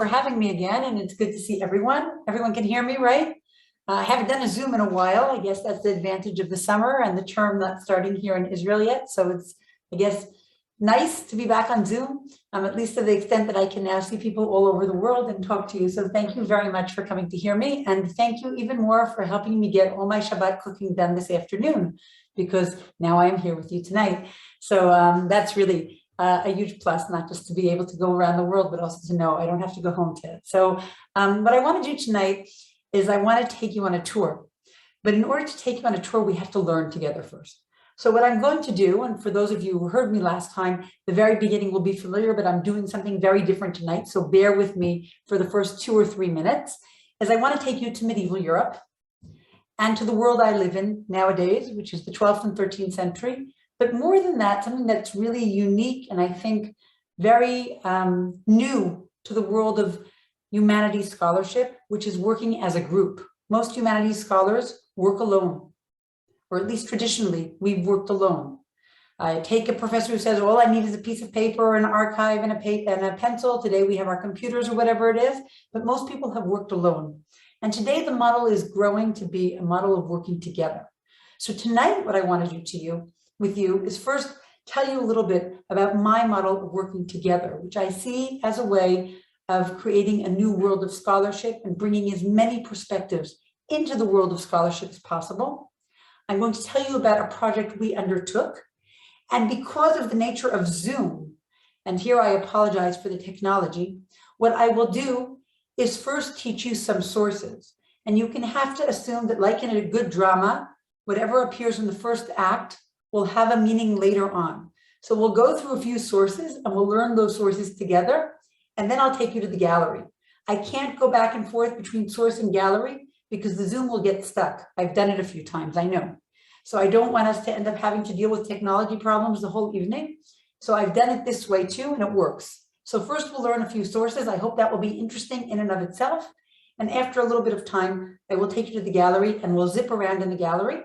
for having me again, and it's good to see everyone. Everyone can hear me, right? I haven't done a Zoom in a while. I guess that's the advantage of the summer and the term not starting here in Israel yet. So it's, I guess, nice to be back on Zoom, at least to the extent that I can now see people all over the world and talk to you. So thank you very much for coming to hear me. And thank you even more for helping me get all my Shabbat cooking done this afternoon, because now I am here with you tonight. So that's really a huge plus, not just to be able to go around the world, but also to know I don't have to go home to it. So what I want to do tonight is I want to take you on a tour. But in order to take you on a tour, we have to learn together first. So what I'm going to do, and for those of you who heard me last time, the very beginning will be familiar, but I'm doing something very different tonight. So bear with me for the first 2 or 3 minutes, as I want to take you to medieval Europe and to the world I live in nowadays, which is the 12th and 13th century. But more than that, something that's really unique and I think very new to the world of humanities scholarship, which is working as a group. Most humanities scholars work alone, or at least traditionally, we've worked alone. I take a professor who says, all I need is a piece of paper, an archive, and a pencil. Today we have our computers or whatever it is, but most people have worked alone. And today the model is growing to be a model of working together. So tonight, what I want to do with you is first tell you a little bit about my model of working together, which I see as a way of creating a new world of scholarship and bringing as many perspectives into the world of scholarship as possible. I'm going to tell you about a project we undertook. And because of the nature of Zoom, and here I apologize for the technology, what I will do is first teach you some sources. And you can have to assume that, like in a good drama, whatever appears in the first act will have a meaning later on. So we'll go through a few sources and we'll learn those sources together. And then I'll take you to the gallery. I can't go back and forth between source and gallery because the Zoom will get stuck. I've done it a few times, I know. So I don't want us to end up having to deal with technology problems the whole evening. So I've done it this way too, and it works. So first we'll learn a few sources. I hope that will be interesting in and of itself. And after a little bit of time, I will take you to the gallery and we'll zip around in the gallery.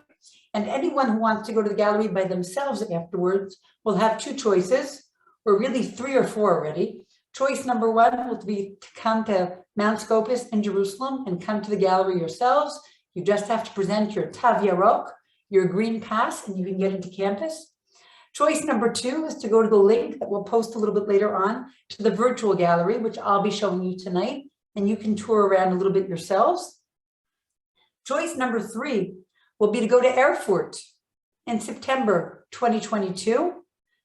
And anyone who wants to go to the gallery by themselves afterwards will have 2 choices, or really 3 or 4 already. Choice number 1 will be to come to Mount Scopus in Jerusalem and come to the gallery yourselves. You just have to present your Tav Yarok, your green pass, and you can get into campus. Choice number 2 is to go to the link that we'll post a little bit later on to the virtual gallery, which I'll be showing you tonight, and you can tour around a little bit yourselves. Choice number 3 will be to go to Erfurt in September 2022,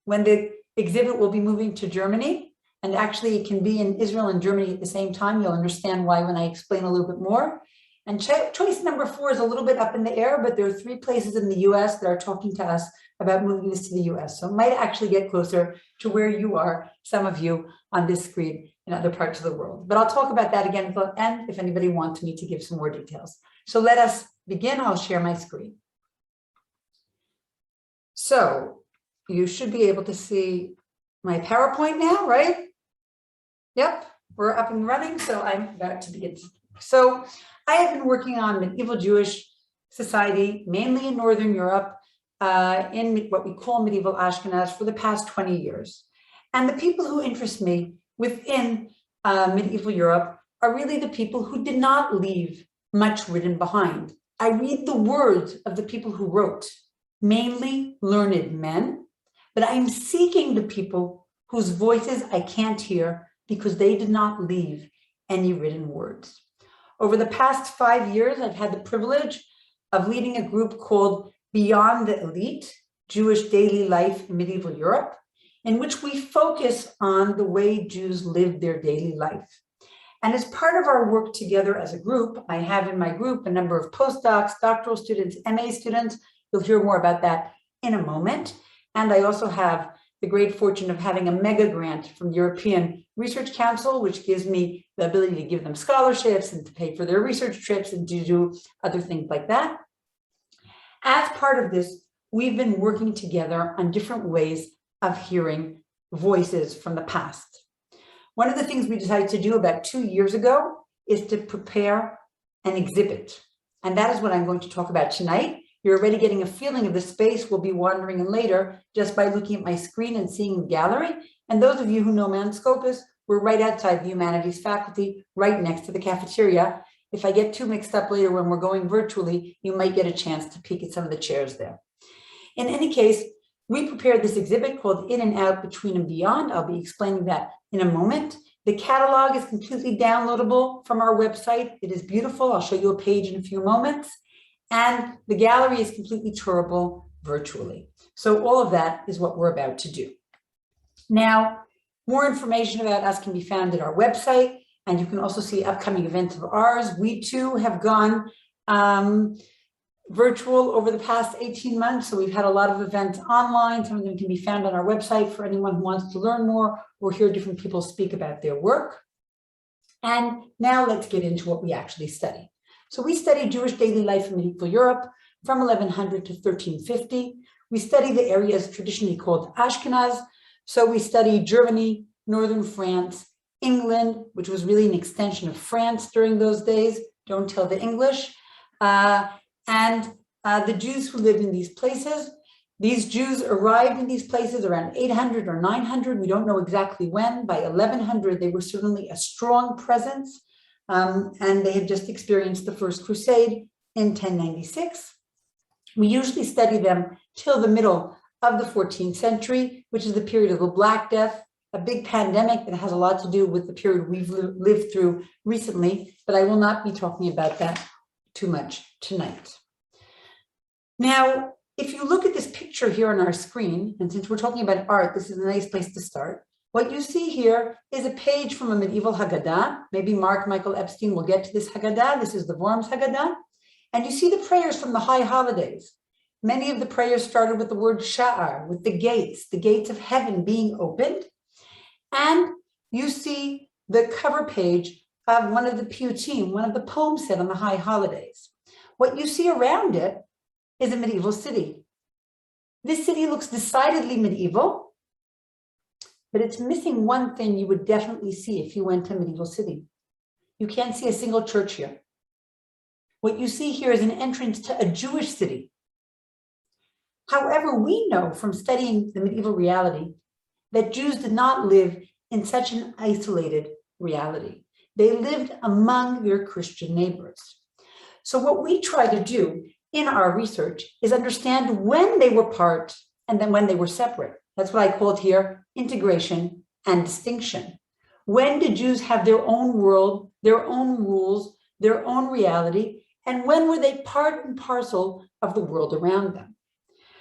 when the exhibit will be moving to Germany. And actually it can be in Israel and Germany at the same time. You'll understand why when I explain a little bit more. And choice number 4 is a little bit up in the air, but there are 3 places in the US that are talking to us about moving this to the US. So it might actually get closer to where you are, some of you on this screen in other parts of the world. But I'll talk about that again at the end if anybody wants me to give some more details. So let us begin. I'll share my screen. So you should be able to see my PowerPoint now, right? Yep, we're up and running, so I'm about to begin. So I have been working on medieval Jewish society, mainly in Northern Europe, in what we call medieval Ashkenaz for the past 20 years. And the people who interest me within medieval Europe are really the people who did not leave much written behind. I read the words of the people who wrote, mainly learned men, but I'm seeking the people whose voices I can't hear because they did not leave any written words. Over the past 5 years, I've had the privilege of leading a group called Beyond the Elite, Jewish Daily Life in Medieval Europe, in which we focus on the way Jews lived their daily life. And as part of our work together as a group, I have in my group a number of postdocs, doctoral students, MA students. You'll hear more about that in a moment. And I also have the great fortune of having a mega grant from the European Research Council, which gives me the ability to give them scholarships and to pay for their research trips and to do other things like that. As part of this, we've been working together on different ways of hearing voices from the past. One of the things we decided to do about 2 years ago is to prepare an exhibit. And that is what I'm going to talk about tonight. You're already getting a feeling of the space we'll be wandering in later just by looking at my screen and seeing the gallery. And those of you who know Mount Scopus We're right outside the humanities faculty, right next to the cafeteria. If I get too mixed up later when we're going virtually, you might get a chance to peek at some of the chairs there. In any case, we prepared this exhibit called In and Out, Between and Beyond. I'll be explaining that in a moment. The catalog is completely downloadable from our website. It is beautiful. I'll show you a page in a few moments. And the gallery is completely tourable virtually. So all of that is what we're about to do. Now, more information about us can be found at our website, and you can also see upcoming events of ours. We too have gone virtual over the past 18 months. So we've had a lot of events online. Some of them can be found on our website for anyone who wants to learn more or hear different people speak about their work. And now let's get into what we actually study. So we study Jewish daily life in medieval Europe from 1100 to 1350. We study the areas traditionally called Ashkenaz. So we study Germany, northern France, England, which was really an extension of France during those days. Don't tell the English. And the Jews who lived in these places. These Jews arrived in these places around 800 or 900. We don't know exactly when. By 1100, they were certainly a strong presence. And they had just experienced the First Crusade in 1096. We usually study them till the middle of the 14th century, which is the period of the Black Death, a big pandemic that has a lot to do with the period we've lived through recently, but I will not be talking about that too much tonight. Now, if you look at this picture here on our screen, and since we're talking about art, this is a nice place to start. What you see here is a page from a medieval Haggadah. Maybe Mark Michael Epstein will get to this Haggadah. This is the Worms Haggadah. And you see the prayers from the high holidays. Many of the prayers started with the word sha'ar, with the gates of heaven being opened. And you see the cover page of one of the piyutim, one of the poems said on the high holidays. What you see around it is a medieval city. This city looks decidedly medieval, but it's missing one thing you would definitely see if you went to a medieval city. You can't see a single church here. What you see here is an entrance to a Jewish city. However, we know from studying the medieval reality that Jews did not live in such an isolated reality. They lived among their Christian neighbors. So what we try to do in our research is understand when they were part and then when they were separate. That's what I called here integration and distinction. When did Jews have their own world, their own rules, their own reality, and when were they part and parcel of the world around them?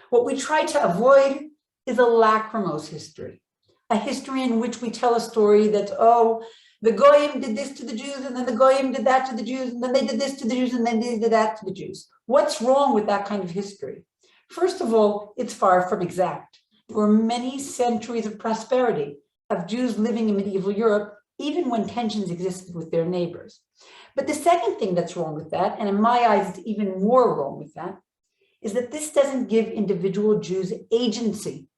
What we try to avoid is a lachrymose history, a history in which we tell a story that, oh, the Goyim did this to the Jews, and then the Goyim did that to the Jews, and then they did this to the Jews, and then they did that to the Jews. What's wrong with that kind of history? First of all, it's far from exact. There were many centuries of prosperity of Jews living in medieval Europe, even when tensions existed with their neighbors. But the second thing that's wrong with that, and in my eyes, it's even more wrong with that, is that this doesn't give individual Jews agency.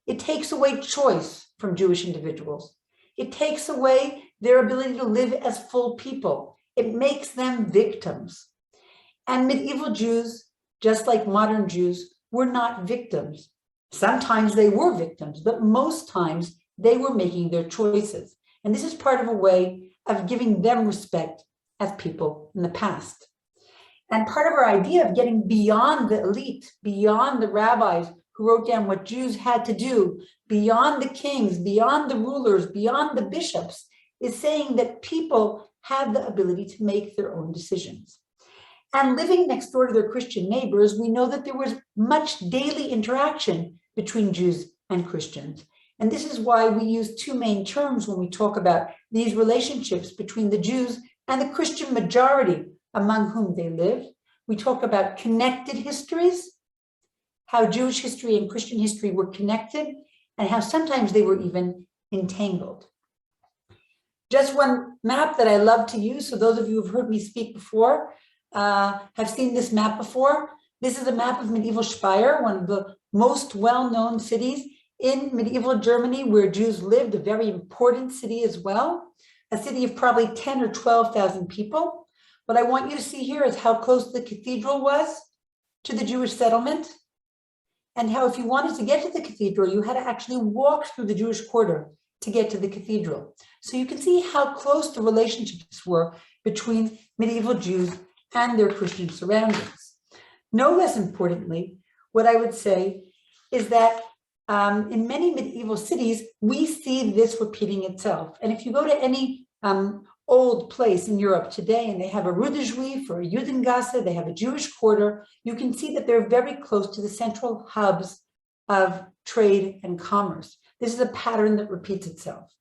It takes away choice from Jewish individuals. It takes away their ability to live as full people. It makes them victims. And medieval Jews, just like modern Jews, were not victims. Sometimes they were victims, but most times they were making their choices. And this is part of a way of giving them respect as people in the past. And part of our idea of getting beyond the elite, beyond the rabbis who wrote down what Jews had to do, beyond the kings, beyond the rulers, beyond the bishops, is saying that people have the ability to make their own decisions. And living next door to their Christian neighbors, we know that there was much daily interaction between Jews and Christians. And this is why we use two main terms when we talk about these relationships between the Jews and the Christian majority among whom they lived. We talk about connected histories, how Jewish history and Christian history were connected, and how sometimes they were even entangled. Just one map that I love to use, so those of you who've heard me speak before have seen this map before. This is a map of Medieval Spire, one of the most well-known cities in medieval Germany where Jews lived, a very important city as well, a city of probably 10 or 12,000 people. What I want you to see here is how close the cathedral was to the Jewish settlement, and how if you wanted to get to the cathedral, you had to actually walk through the Jewish quarter to get to the cathedral. So you can see how close the relationships were between medieval Jews and their Christian surroundings. No less importantly, what I would say is that in many medieval cities, we see this repeating itself. And if you go to any old place in Europe today, and they have a Rue de Juif or a Judengasse, they have a Jewish quarter, you can see that they're very close to the central hubs of trade and commerce. This is a pattern that repeats itself.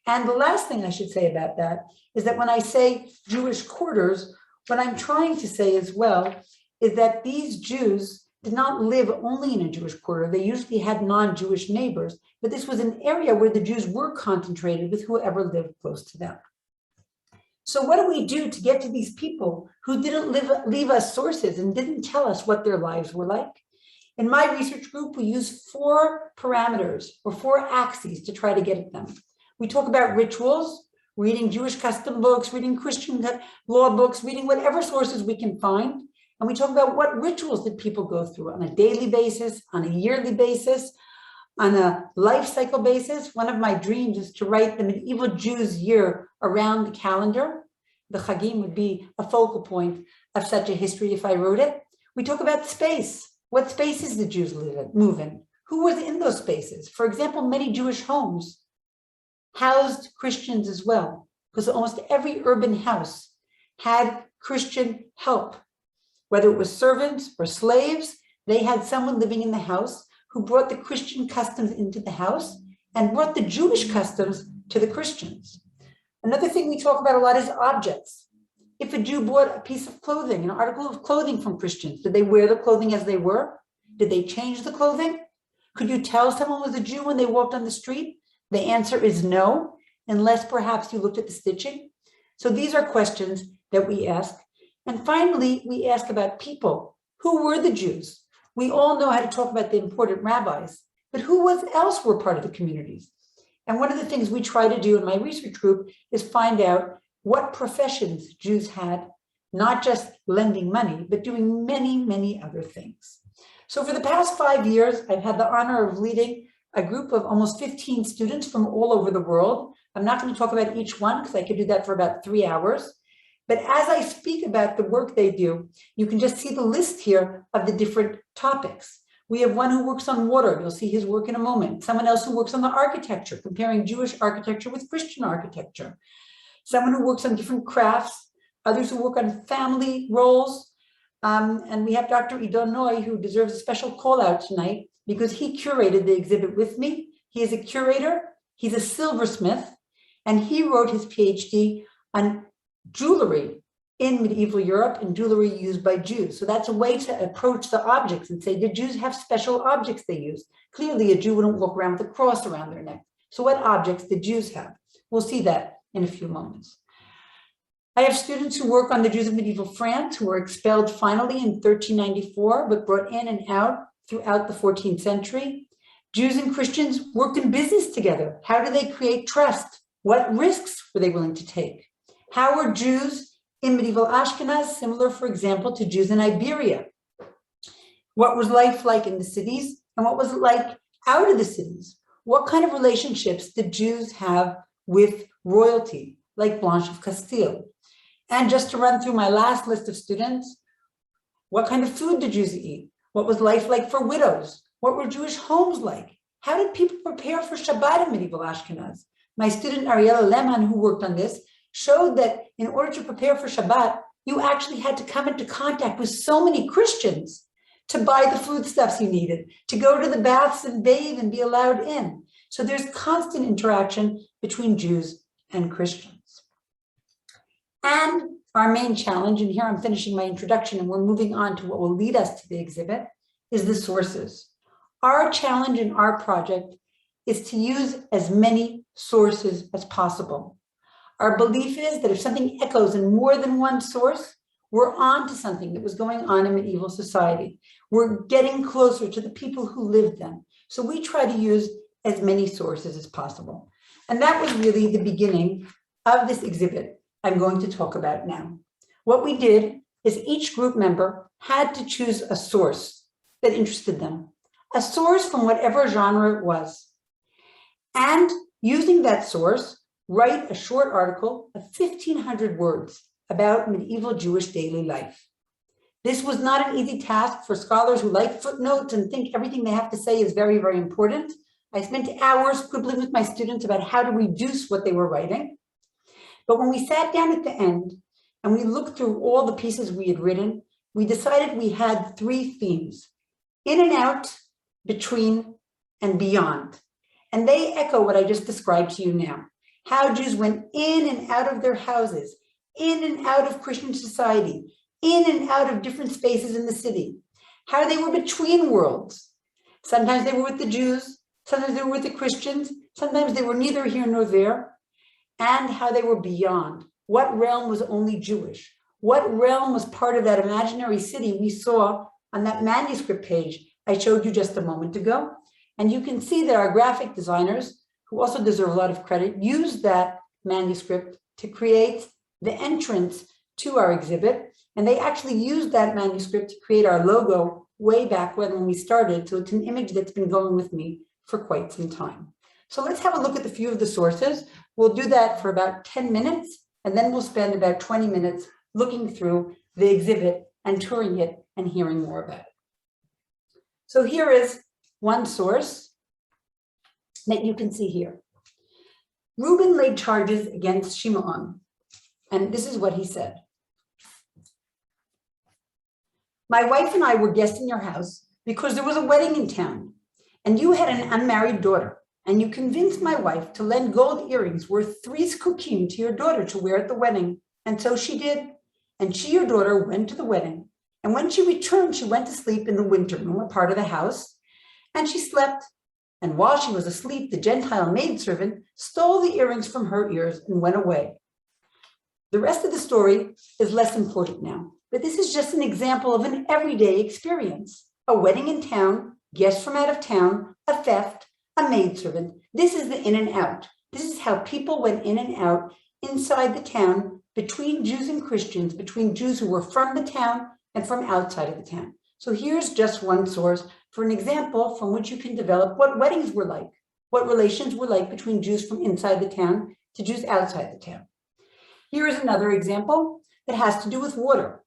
And the last thing I should say about that is that when I say Jewish quarters, what I'm trying to say as well is that these Jews did not live only in a Jewish quarter. They usually had non-Jewish neighbors, but this was an area where the Jews were concentrated with whoever lived close to them. So what do we do to get to these people who didn't leave us sources and didn't tell us what their lives were like? In my research group, we use 4 parameters or 4 axes to try to get at them. We talk about rituals, reading Jewish custom books, reading Christian law books, reading whatever sources we can find. And we talk about what rituals did people go through on a daily basis, on a yearly basis, on a life cycle basis. One of my dreams is to write the medieval Jews' year around the calendar. The Chagim would be a focal point of such a history if I wrote it. We talk about space. What spaces did Jews move in? Who was in those spaces? For example, many Jewish homes housed Christians as well, because almost every urban house had Christian help. Whether it was servants or slaves, they had someone living in the house who brought the Christian customs into the house and brought the Jewish customs to the Christians. Another thing we talk about a lot is objects. If a Jew bought a piece of clothing, an article of clothing from Christians, did they wear the clothing as they were? Did they change the clothing? Could you tell someone was a Jew when they walked on the street? The answer is no, unless perhaps you looked at the stitching. So these are questions that we ask. And finally, we ask about people. Who were the Jews? We all know how to talk about the important rabbis, but who else were part of the communities? And one of the things we try to do in my research group is find out what professions Jews had, not just lending money, but doing many, many other things. So for the past 5 years, I've had the honor of leading a group of almost 15 students from all over the world. I'm not going to talk about each one because I could do that for about 3 hours. But as I speak about the work they do, you can just see the list here of the different topics. We have one who works on water. You'll see his work in a moment. Someone else who works on the architecture, comparing Jewish architecture with Christian architecture. Someone who works on different crafts. Others who work on family roles. And we have Dr. Idon Noy, who deserves a special call out tonight because he curated the exhibit with me. He is a curator. He's a silversmith. And he wrote his PhD on jewelry in medieval Europe and jewelry used by Jews. So that's a way to approach the objects and say, did Jews have special objects they used? Clearly, a Jew wouldn't walk around with a cross around their neck. So what objects did Jews have? We'll see that in a few moments. I have students who work on the Jews of medieval France who were expelled finally in 1394, but brought in and out throughout the 14th century. Jews and Christians worked in business together. How did they create trust? What risks were they willing to take? How were Jews in medieval Ashkenaz similar, for example, to Jews in Iberia? What was life like in the cities and what was it like out of the cities? What kind of relationships did Jews have with royalty, like Blanche of Castile? And just to run through my last list of students, what kind of food did Jews eat? What was life like for widows? What were Jewish homes like? How did people prepare for Shabbat in medieval Ashkenaz? My student Ariella Lehman, who worked on this, showed that in order to prepare for Shabbat, you actually had to come into contact with so many Christians to buy the foodstuffs you needed, to go to the baths and bathe and be allowed in. So there's constant interaction between Jews and Christians. And our main challenge, and here I'm finishing my introduction and we're moving on to what will lead us to the exhibit, is the sources. Our challenge in our project is to use as many sources as possible. Our belief is that if something echoes in more than one source, we're on to something that was going on in medieval society. We're getting closer to the people who lived then. So we try to use as many sources as possible. And that was really the beginning of this exhibit I'm going to talk about now. What we did is each group member had to choose a source that interested them, a source from whatever genre it was. And Using that source, write a short article of 1,500 words about medieval Jewish daily life. This was not an easy task for scholars who like footnotes and think everything they have to say is very, very important. I spent hours quibbling with my students about how to reduce what they were writing. But when we sat down at the end and we looked through all the pieces we had written, we decided we had 3 themes: in and out, between, and beyond. And they echo what I just described to you now. How Jews went in and out of their houses, in and out of Christian society, in and out of different spaces in the city. How they were between worlds. Sometimes they were with the Jews, sometimes they were with the Christians, sometimes they were neither here nor there. And how they were beyond. What realm was only Jewish? What realm was part of that imaginary city we saw on that manuscript page I showed you just a moment ago? And you can see that our graphic designers, who also deserve a lot of credit, used that manuscript to create the entrance to our exhibit. And they actually used that manuscript to create our logo way back when we started. So it's an image that's been going with me for quite some time. So let's have a look at a few of the sources. We'll do that for about 10 minutes, and then we'll spend about 20 minutes looking through the exhibit and touring it and hearing more about it. So here is one source that you can see here. Reuben laid charges against Shimon, and this is what he said. My wife and I were guests in your house because there was a wedding in town, and you had an unmarried daughter. And you convinced my wife to lend gold earrings worth 3 skukim to your daughter to wear at the wedding. And so she did. And she, your daughter, went to the wedding. And when she returned, she went to sleep in the winter room, a part of the house. And she slept. And while she was asleep, the Gentile maidservant stole the earrings from her ears and went away. The rest of the story is less important now. But this is just an example of an everyday experience. A wedding in town, guests from out of town, a theft, a maidservant. This is the in and out. This is how people went in and out inside the town between Jews and Christians, between Jews who were from the town and from outside of the town. So here's just one source for an example from which you can develop what weddings were like, what relations were like between Jews from inside the town to Jews outside the town. Here is another example that has to do with water,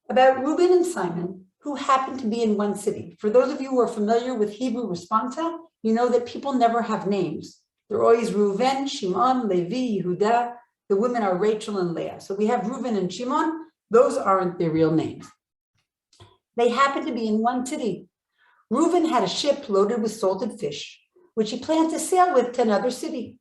about Reuben and Simon, who happened to be in one city. For those of you who are familiar with Hebrew responsa, you know that people never have names. They're always Reuven, Shimon, Levi, Yehuda. The women are Rachel and Leah. So we have Reuven and Shimon. Those aren't their real names. They happened to be in one city. Reuven had a ship loaded with salted fish, which he planned to sail with to another city.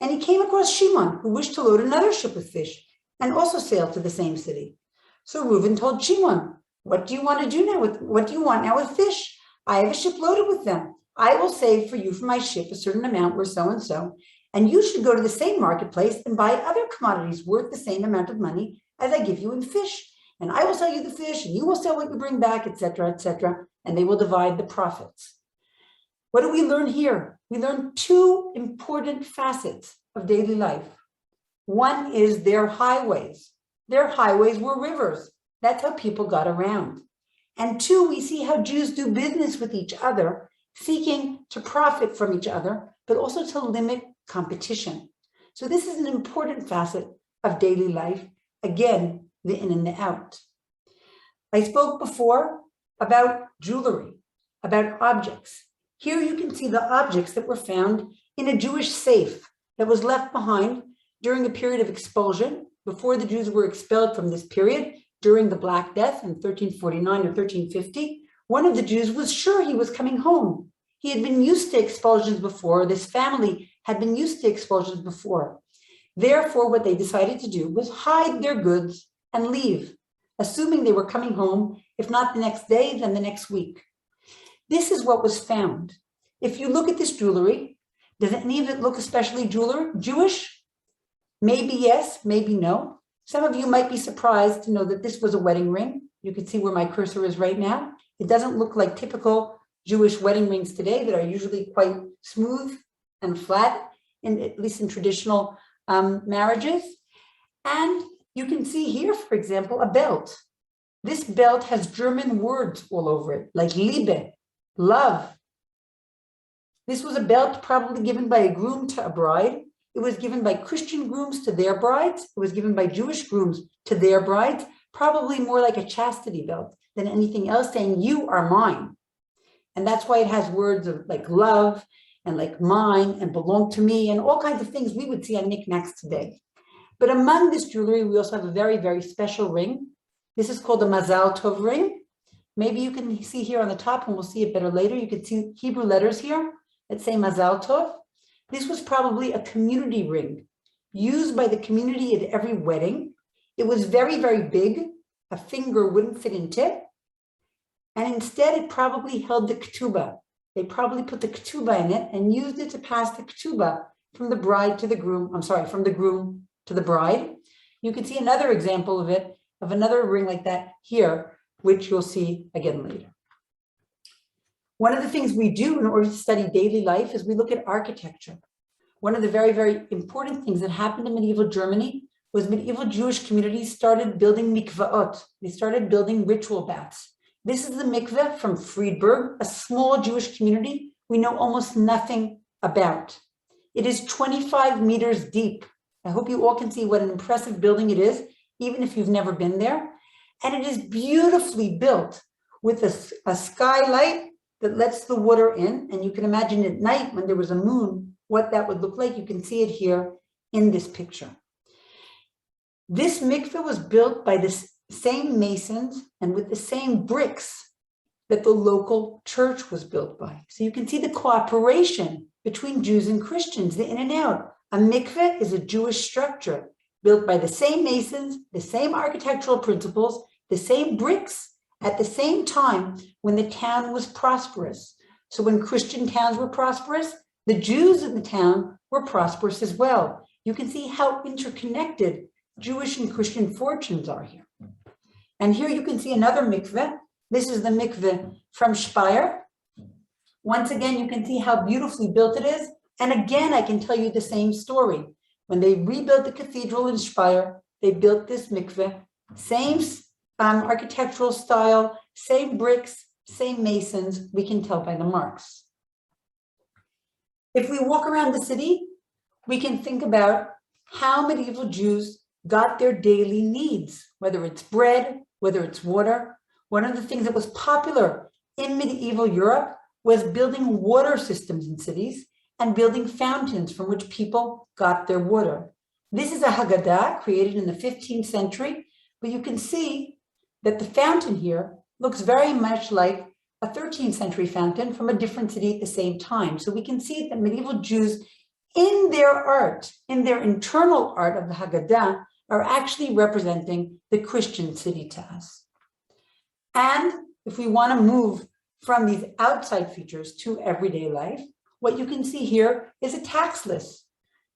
And he came across Shimon, who wished to load another ship with fish and also sail to the same city. So Reuven told Shimon, what do you want to do now what do you want now with fish? I have a ship loaded with them. I will save for you from my ship a certain amount worth so and so, and you should go to the same marketplace and buy other commodities worth the same amount of money as I give you in fish. And I will sell you the fish, and you will sell what you bring back, etc., and they will divide the profits. What do we learn here? We learn 2 important facets of daily life. One is their highways. Their highways were rivers. That's how people got around. And 2, we see how Jews do business with each other, seeking to profit from each other, but also to limit competition. So this is an important facet of daily life. Again, the in and the out. I spoke before about jewelry, about objects. Here you can see the objects that were found in a Jewish safe that was left behind during a period of expulsion, before the Jews were expelled from this period, during the Black Death in 1349 or 1350. One of the Jews was sure he was coming home. He had been used to expulsions before. This family had been used to expulsions before. Therefore, what they decided to do was hide their goods and leave, assuming they were coming home, if not the next day, then the next week. This is what was found. If you look at this jewelry, does any of it look especially Jewish? Maybe yes, maybe no. Some of you might be surprised to know that this was a wedding ring. You can see where my cursor is right now. It doesn't look like typical Jewish wedding rings today that are usually quite smooth and flat, at least in traditional marriages. And you can see here, for example, a belt. This belt has German words all over it, like Liebe, love. This was a belt probably given by a groom to a bride. It was given by Christian grooms to their brides. It was given by Jewish grooms to their brides, probably more like a chastity belt than anything else, saying, you are mine. And that's why it has words of like love and like mine and belong to me and all kinds of things we would see on knickknacks today. But among this jewelry, we also have a very, very special ring. This is called the Mazel Tov ring. Maybe you can see here on the top, and we'll see it better later. You can see Hebrew letters here that say Mazel Tov. This was probably a community ring used by the community at every wedding. It was very, very big. A finger wouldn't fit into it. And instead, it probably held the ketubah. They probably put the ketubah in it and used it to pass the ketubah from the bride to the groom. From the groom to the bride. You can see another example of it, of another ring like that here, which you'll see again later. One of the things we do in order to study daily life is we look at architecture. One of the very, very important things that happened in medieval Germany was medieval Jewish communities started building mikvaot. They started building ritual baths. This is the mikveh from Friedberg, a small Jewish community we know almost nothing about. It is 25 meters deep. I hope you all can see what an impressive building it is, even if you've never been there. And it is beautifully built with a skylight that lets the water in. And you can imagine at night when there was a moon, what that would look like. You can see it here in this picture. This mikveh was built by the same masons and with the same bricks that the local church was built by. So you can see the cooperation between Jews and Christians, the in and out. A mikveh is a Jewish structure built by the same masons, the same architectural principles, the same bricks at the same time when the town was prosperous. So when Christian towns were prosperous, the Jews in the town were prosperous as well. You can see how interconnected Jewish and Christian fortunes are here. And here you can see another mikveh. This is the mikveh from Spire. Once again, you can see how beautifully built it is. And again, I can tell you the same story. When they rebuilt the cathedral in Spire, they built this mikveh, same architectural style, same bricks, same masons, we can tell by the marks. If we walk around the city, we can think about how medieval Jews got their daily needs, whether it's bread, whether it's water. One of the things that was popular in medieval Europe was building water systems in cities and building fountains from which people got their water. This is a Haggadah created in the 15th century, but you can see that the fountain here looks very much like a 13th century fountain from a different city at the same time. So we can see that medieval Jews in their art, in their internal art of the Haggadah, are actually representing the Christian city to us. And if we want to move from these outside features to everyday life, what you can see here is a tax list.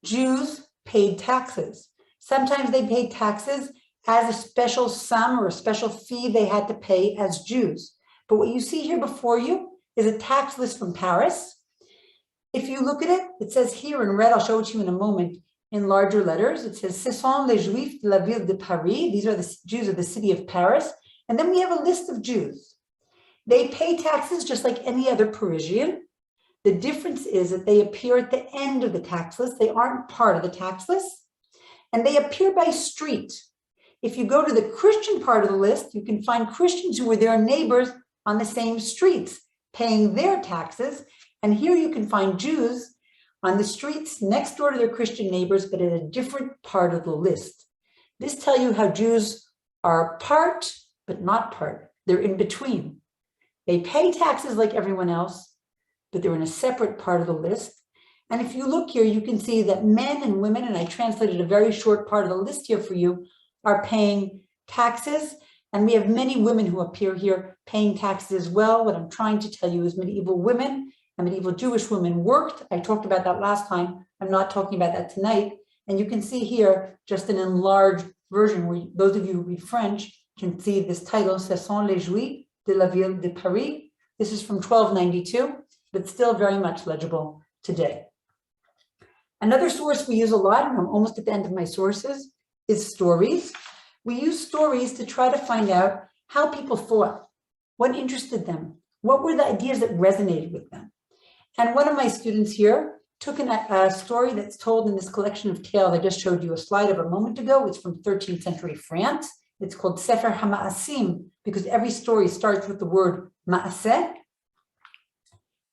Jews paid taxes. Sometimes they paid taxes as a special sum or a special fee they had to pay as Jews. But what you see here before you is a tax list from Paris. If you look at it, it says here in red, I'll show it to you in a moment, in larger letters. It says, "Ce sont les Juifs de la ville de Paris." These are the Jews of the city of Paris. And then we have a list of Jews. They pay taxes just like any other Parisian. The difference is that they appear at the end of the tax list. They aren't part of the tax list. And they appear by street. If you go to the Christian part of the list, you can find Christians who were their neighbors on the same streets, paying their taxes. And here you can find Jews on the streets next door to their Christian neighbors, but at a different part of the list. This tells you how Jews are part, but not part. They're in between. They pay taxes like everyone else, but they're in a separate part of the list. And if you look here, you can see that men and women, and I translated a very short part of the list here for you, are paying taxes. And we have many women who appear here paying taxes as well. What I'm trying to tell you is medieval women and medieval Jewish women worked. I talked about that last time. I'm not talking about that tonight. And you can see here just an enlarged version where those of you who read French can see this title, "Ce sont les Juifs de la ville de Paris." This is from 1292, but still very much legible today. Another source we use a lot, and I'm almost at the end of my sources, is stories. We use stories to try to find out how people thought, what interested them, what were the ideas that resonated with them. And one of my students here took a story that's told in this collection of tales. I just showed you a slide of a moment ago. It's from 13th century France. It's called Sefer HaMa'asim because every story starts with the word ma'aseh.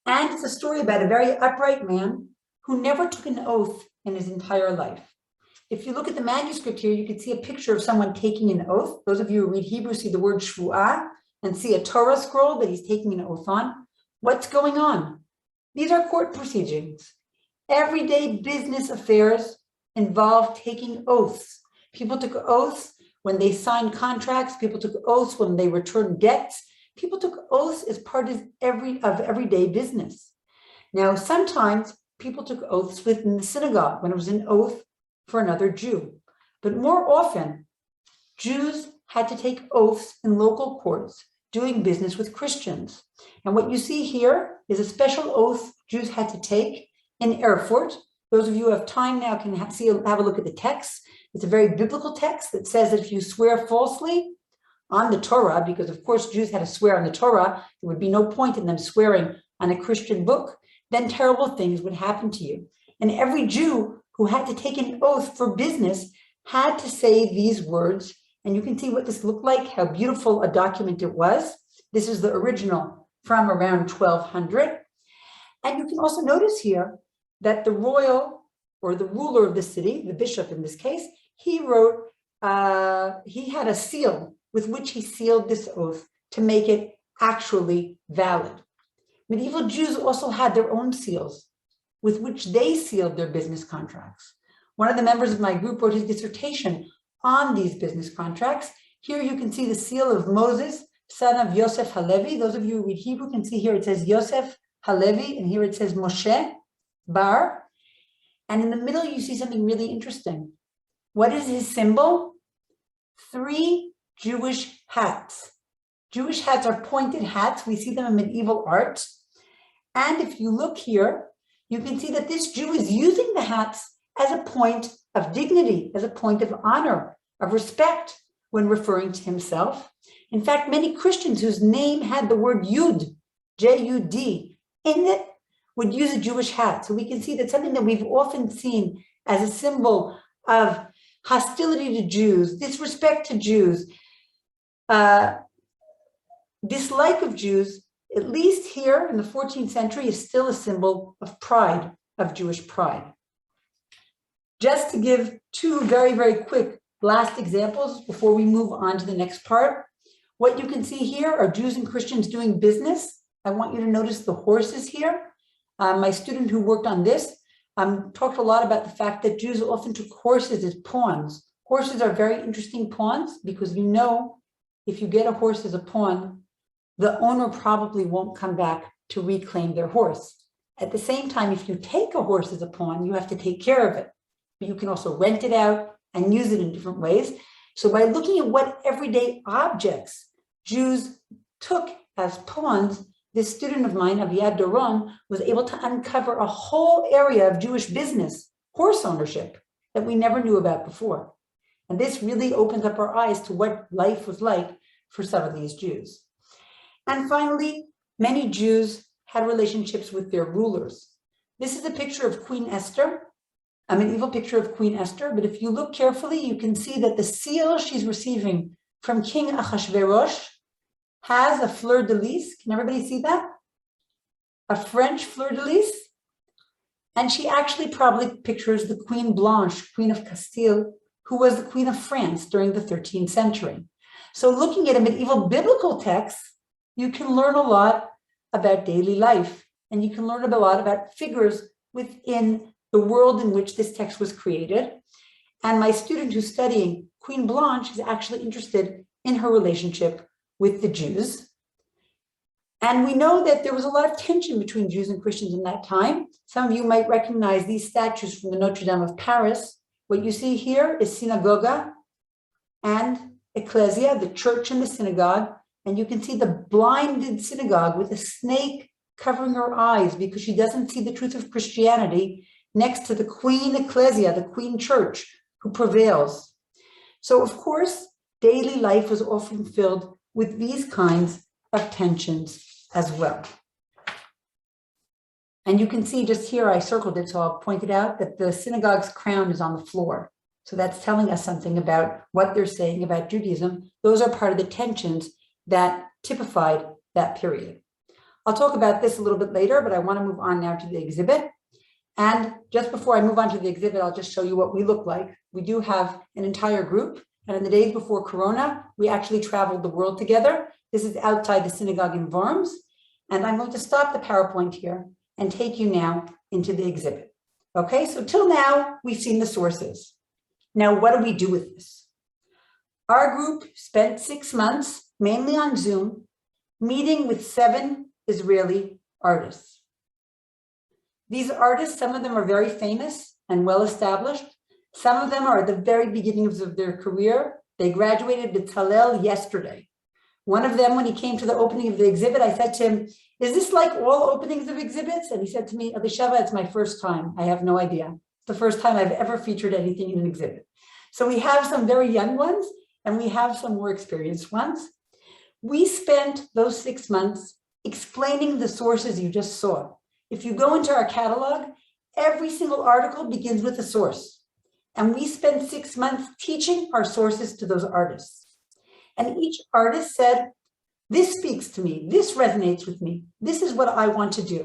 And it's a story about a very upright man who never took an oath in his entire life. If you look at the manuscript here, you can see a picture of someone taking an oath. Those of you who read Hebrew see the word shvu'ah and see a Torah scroll that he's taking an oath on. What's going on? These are court proceedings. Everyday business affairs involve taking oaths. People took oaths when they signed contracts. People took oaths when they returned debts. People took oaths as part of everyday business. Now, sometimes people took oaths within the synagogue when it was an oath for another Jew. But more often, Jews had to take oaths in local courts doing business with Christians. And what you see here is a special oath Jews had to take in Erfurt. Those of you who have time now can have a look at the text. It's a very biblical text that says that if you swear falsely on the Torah, because of course Jews had to swear on the Torah, there would be no point in them swearing on a Christian book, then terrible things would happen to you. And every Jew who had to take an oath for business had to say these words. And you can see what this looked like, how beautiful a document it was. This is the original from around 1200. And you can also notice here that the royal or the ruler of the city, the bishop in this case, he wrote, he had a seal with which he sealed this oath to make it actually valid. Medieval Jews also had their own seals with which they sealed their business contracts. One of the members of my group wrote his dissertation on these business contracts. Here you can see the seal of Moses, son of Yosef Halevi. Those of you who read Hebrew can see here it says Yosef Halevi, and here it says Moshe Bar. And in the middle, you see something really interesting. What is his symbol? 3 Jewish hats. Jewish hats are pointed hats. We see them in medieval art. And if you look here, you can see that this Jew is using the hats as a point of dignity, as a point of honor, of respect when referring to himself. In fact, many Christians whose name had the word Yud, J-U-D, in it would use a Jewish hat. So we can see that something that we've often seen as a symbol of hostility to Jews, disrespect to Jews, dislike of Jews, at least here in the 14th century, is still a symbol of pride, of Jewish pride. Just to give 2 very, very quick last examples before we move on to the next part. What you can see here are Jews and Christians doing business. I want you to notice the horses here. My student who worked on this talked a lot about the fact that Jews often took horses as pawns. Horses are very interesting pawns because you know if you get a horse as a pawn, the owner probably won't come back to reclaim their horse. At the same time, if you take a horse as a pawn, you have to take care of it. But you can also rent it out and use it in different ways. So by looking at what everyday objects Jews took as pawns, this student of mine, Aviad Doron, was able to uncover a whole area of Jewish business, horse ownership, that we never knew about before. And this really opens up our eyes to what life was like for some of these Jews. And finally, many Jews had relationships with their rulers. This is a picture of Queen Esther, a medieval picture of Queen Esther, but if you look carefully, you can see that the seal she's receiving from King Ahasuerus has a fleur-de-lis. Can everybody see that? A French fleur-de-lis. And she actually probably pictures the Queen Blanche, Queen of Castile, who was the Queen of France during the 13th century. So looking at a medieval biblical text, you can learn a lot about daily life, and you can learn a lot about figures within the world in which this text was created. And my student who's studying Queen Blanche is actually interested in her relationship with the Jews. And we know that there was a lot of tension between Jews and Christians in that time. Some of you might recognize these statues from the Notre Dame of Paris. What you see here is synagoga and ecclesia, the church and the synagogue. And you can see the blinded synagogue with a snake covering her eyes because she doesn't see the truth of Christianity next to the queen ecclesia, the queen church, who prevails. So of course, daily life was often filled with these kinds of tensions as well. And you can see just here, I circled it, so I'll point it out, that the synagogue's crown is on the floor. So that's telling us something about what they're saying about Judaism. Those are part of the tensions that typified that period. I'll talk about this a little bit later, but I want to move on now to the exhibit. And just before I move on to the exhibit, I'll just show you what we look like. We do have an entire group, and in the days before Corona, we actually traveled the world together. This is outside the synagogue in Worms, and I'm going to stop the PowerPoint here and take you now into the exhibit. Okay, so till now, we've seen the sources. Now, what do we do with this? Our group spent 6 months, mainly on Zoom, meeting with 7 Israeli artists. These artists, some of them are very famous and well-established. Some of them are at the very beginnings of their career. They graduated B'Tzalel yesterday. One of them, when he came to the opening of the exhibit, I said to him, "Is this like all openings of exhibits?" And he said to me, "Elisheva, it's my first time. I have no idea. It's the first time I've ever featured anything in an exhibit." So we have some very young ones, and we have some more experienced ones. We spent those 6 months explaining the sources you just saw. If you go into our catalog, every single article begins with a source. And we spent 6 months teaching our sources to those artists. And each artist said, "This speaks to me, this resonates with me, this is what I want to do."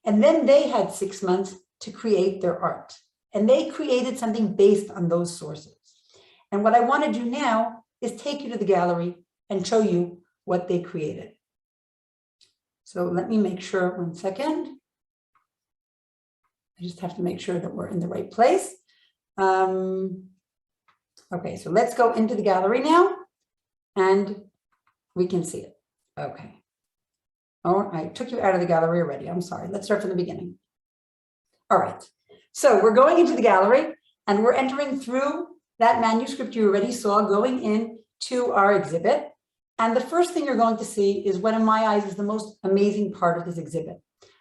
And then they had 6 months to create their art. And they created something based on those sources. And what I want to do now is take you to the gallery and show you what they created. So let me make sure, 1 second. I just have to make sure that we're in the right place. Okay, so let's go into the gallery now and we can see it. Okay. Oh, I took you out of the gallery already. I'm sorry. Let's start from the beginning. All right. So we're going into the gallery and we're entering through that manuscript you already saw going into our exhibit. And the first thing you're going to see is what in my eyes is the most amazing part of this exhibit.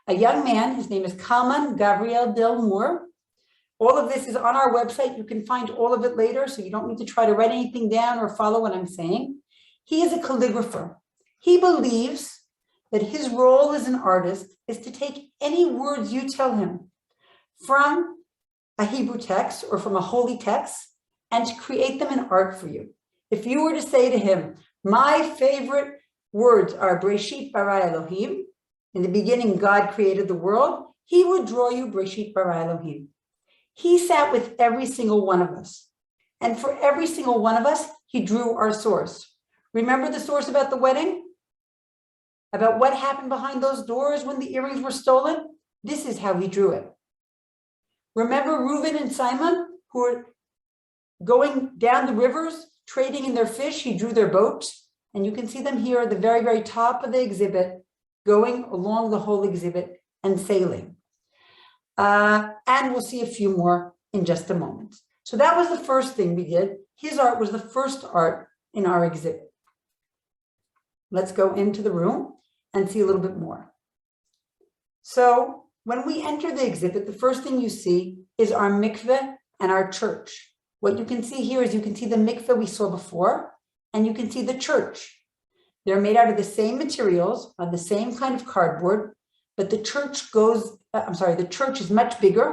A young man, his name is Kalman Gabriel Del Moor. All of this is on our website. You can find all of it later, so you don't need to try to write anything down or follow what I'm saying. He is a calligrapher. He believes that his role as an artist is to take any words you tell him from a Hebrew text or from a holy text and to create them in art for you. If you were to say to him, "My favorite words are Breshit bara Elohim," in the beginning, God created the world, he would draw you Breshit bara Elohim. He sat with every single one of us. And for every single one of us, he drew our source. Remember the source about the wedding? About what happened behind those doors when the earrings were stolen? This is how he drew it. Remember Reuben and Simon, who were going down the rivers, trading in their fish? He drew their boat. And you can see them here at the very, very top of the exhibit, going along the whole exhibit and sailing. And we'll see a few more in just a moment. So that was the first thing we did. His art was the first art in our exhibit. Let's go into the room and see a little bit more. So when we enter the exhibit, the first thing you see is our mikveh and our church. What you can see here is you can see the mikveh we saw before, and you can see the church. They're made out of the same materials, on the same kind of cardboard, but the church the church is much bigger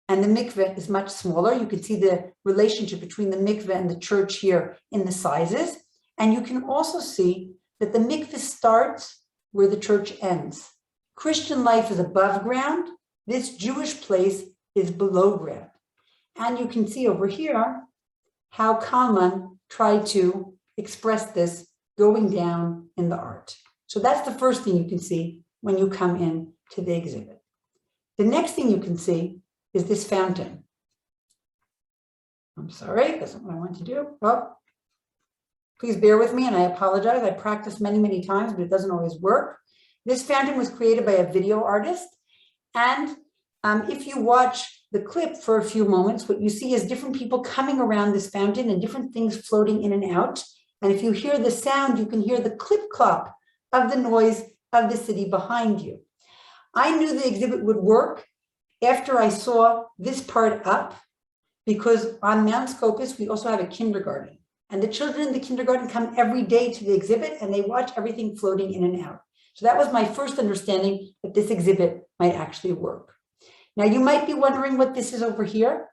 and the mikveh is much smaller. You can see the relationship between the mikveh and the church here in the sizes. And you can also see that the mikveh starts where the church ends. Christian life is above ground. This Jewish place is below ground. And you can see over here how Kalman tried to express this going down in the art. So that's the first thing you can see when you come in to the exhibit. The next thing you can see is this fountain. I'm sorry, that's not what I want to do. Oh, please bear with me, and I apologize. I practiced many, many times, but it doesn't always work. This fountain was created by a video artist. And if you watch the clip for a few moments, what you see is different people coming around this fountain and different things floating in and out. And if you hear the sound, you can hear the clip-clop of the noise of the city behind you. I knew the exhibit would work after I saw this part up, because on Mount Scopus, we also have a kindergarten. And the children in the kindergarten come every day to the exhibit and they watch everything floating in and out. So that was my first understanding that this exhibit might actually work. Now you might be wondering what this is over here.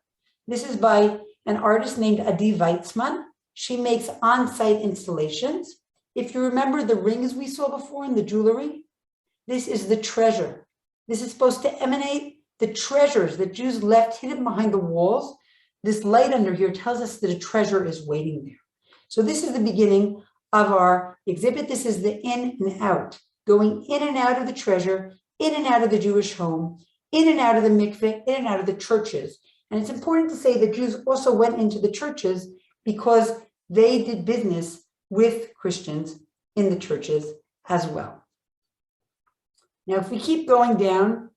This is by an artist named Adi Weitzman. She makes on-site installations. If you remember the rings we saw before in the jewelry, this is the treasure. This is supposed to emanate the treasures that Jews left hidden behind the walls. This light under here tells us that a treasure is waiting there. So this is the beginning of our exhibit. This is the in and out, going in and out of the treasure, in and out of the Jewish home, in and out of the mikveh, in and out of the churches. And it's important to say that Jews also went into the churches because they did business with Christians in the churches as well. Now, if we keep going down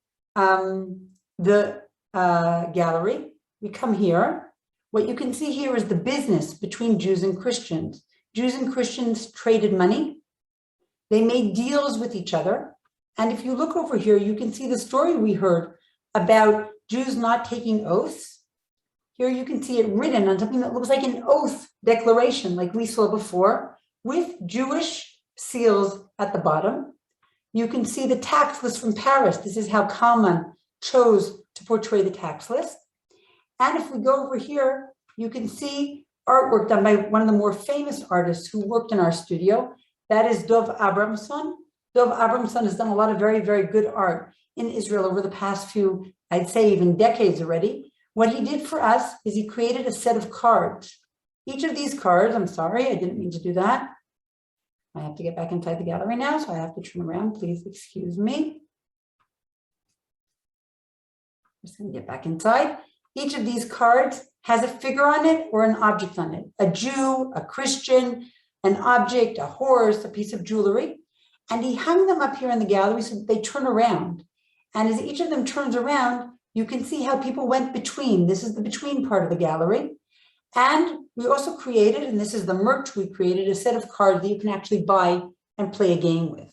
the gallery, we come here. What you can see here is the business between Jews and Christians. Jews and Christians traded money. They made deals with each other. And if you look over here, you can see the story we heard about Jews not taking oaths. Here you can see it written on something that looks like an oath declaration, like we saw before, with Jewish seals at the bottom. You can see the tax list from Paris. This is how Kalman chose to portray the tax list. And if we go over here, you can see artwork done by one of the more famous artists who worked in our studio. That is Dov Abramson. Dov Abramson has done a lot of very, very good art in Israel over the past few, I'd say even decades already. What he did for us is he created a set of cards. Each of these cards, I'm sorry, I didn't mean to do that. I have to get back inside the gallery now, so I have to turn around. Please excuse me. I'm just going to get back inside. Each of these cards has a figure on it or an object on it. A Jew, a Christian, an object, a horse, a piece of jewelry. And he hung them up here in the gallery so that they turn around. And as each of them turns around, you can see how people went between. This is the between part of the gallery. And we also created, and this is the merch we created, a set of cards that you can actually buy and play a game with.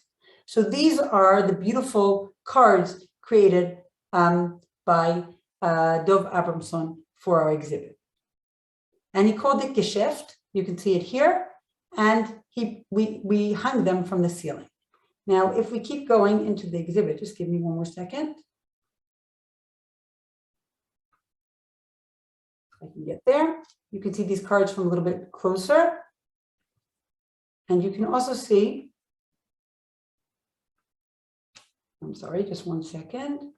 So these are the beautiful cards created by Dov Abramson for our exhibit. And he called it Geschäft. You can see it here. And we hung them from the ceiling. Now, if we keep going into the exhibit, just give me one more second. I can get there. You can see these cards from a little bit closer. And you can also see, I'm sorry, just one second.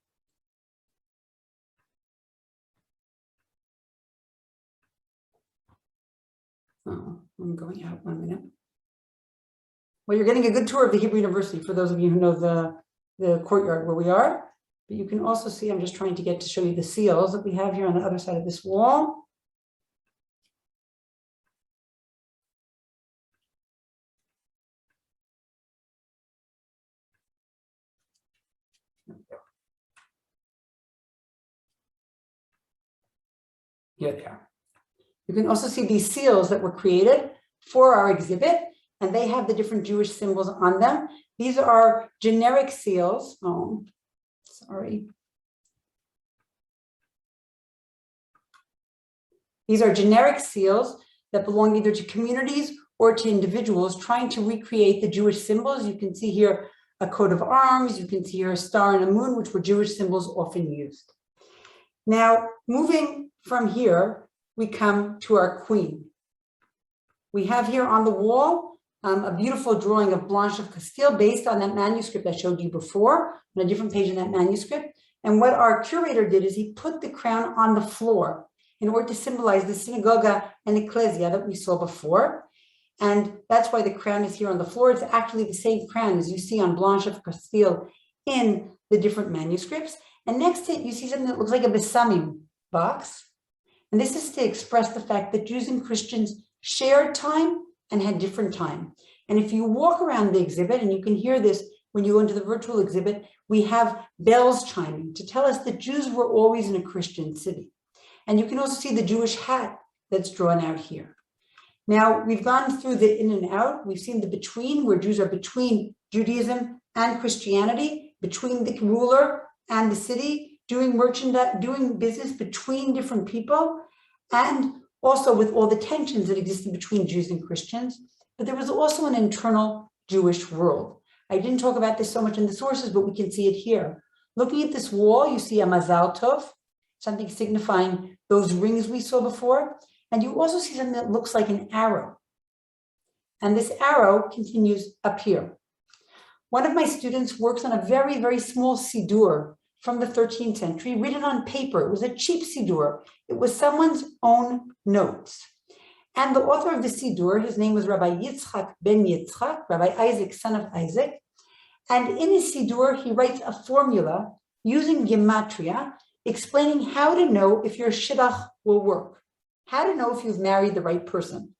Oh, I'm going out 1 minute. Well, you're getting a good tour of the Hebrew University for those of you who know the courtyard where we are. But you can also see, I'm just trying to get to show you the seals that we have here on the other side of this wall. Here they are. You can also see these seals that were created for our exhibit, and they have the different Jewish symbols on them. These are generic seals. Oh, sorry. These are generic seals that belong either to communities or to individuals trying to recreate the Jewish symbols. You can see here a coat of arms. You can see here a star and a moon, which were Jewish symbols often used. Now, moving from here, we come to our queen. We have here on the wall a beautiful drawing of Blanche of Castile based on that manuscript I showed you before, on a different page in that manuscript. And what our curator did is he put the crown on the floor in order to symbolize the synagogue and ecclesia that we saw before. And that's why the crown is here on the floor. It's actually the same crown as you see on Blanche of Castile in the different manuscripts. And next to it, you see something that looks like a besamim box. And this is to express the fact that Jews and Christians shared time and had different time. And if you walk around the exhibit, and you can hear this when you go into the virtual exhibit, we have bells chiming to tell us that Jews were always in a Christian city. And you can also see the Jewish hat that's drawn out here. Now, we've gone through the in and out. We've seen the between, where Jews are between Judaism and Christianity, between the ruler and the city, doing merchandise, doing business between different people, and also with all the tensions that existed between Jews and Christians. But there was also an internal Jewish world, I didn't talk about this so much in the sources, but we can see it here. Looking at this wall, you see a Mazel Tov, something signifying those rings we saw before. And you also see something that looks like an arrow. And this arrow continues up here. One of my students works on a very, very small siddur from the 13th century, written on paper. It was a cheap siddur. It was someone's own notes. And the author of the siddur, his name was Rabbi Yitzchak ben Yitzchak, Rabbi Isaac, son of Isaac. And in his siddur, he writes a formula using gematria, explaining how to know if your shidduch will work, how to know if you've married the right person.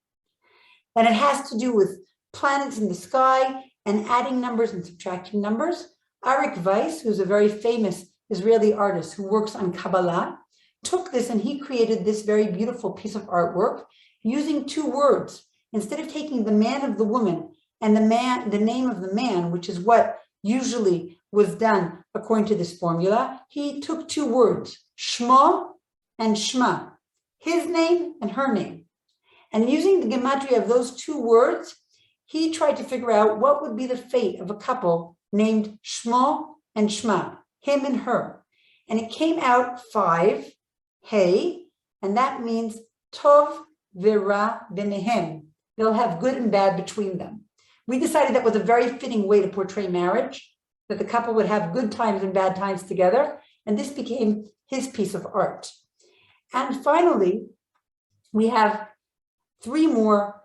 And it has to do with planets in the sky and adding numbers and subtracting numbers. Arik Weiss, who's a very famous Israeli artist who works on Kabbalah, took this and he created this very beautiful piece of artwork using two words. Instead of taking the man of the woman and the name of the man, which is what usually was done according to this formula, he took two words, Shmo and Shma, his name and her name. And using the gematria of those two words, he tried to figure out what would be the fate of a couple named Shmo and Shma, him and her. And it came out 5, hey, and that means Tov V'Ra B'Nehem. They'll have good and bad between them. We decided that was a very fitting way to portray marriage, that the couple would have good times and bad times together, and this became his piece of art. And finally, we have three more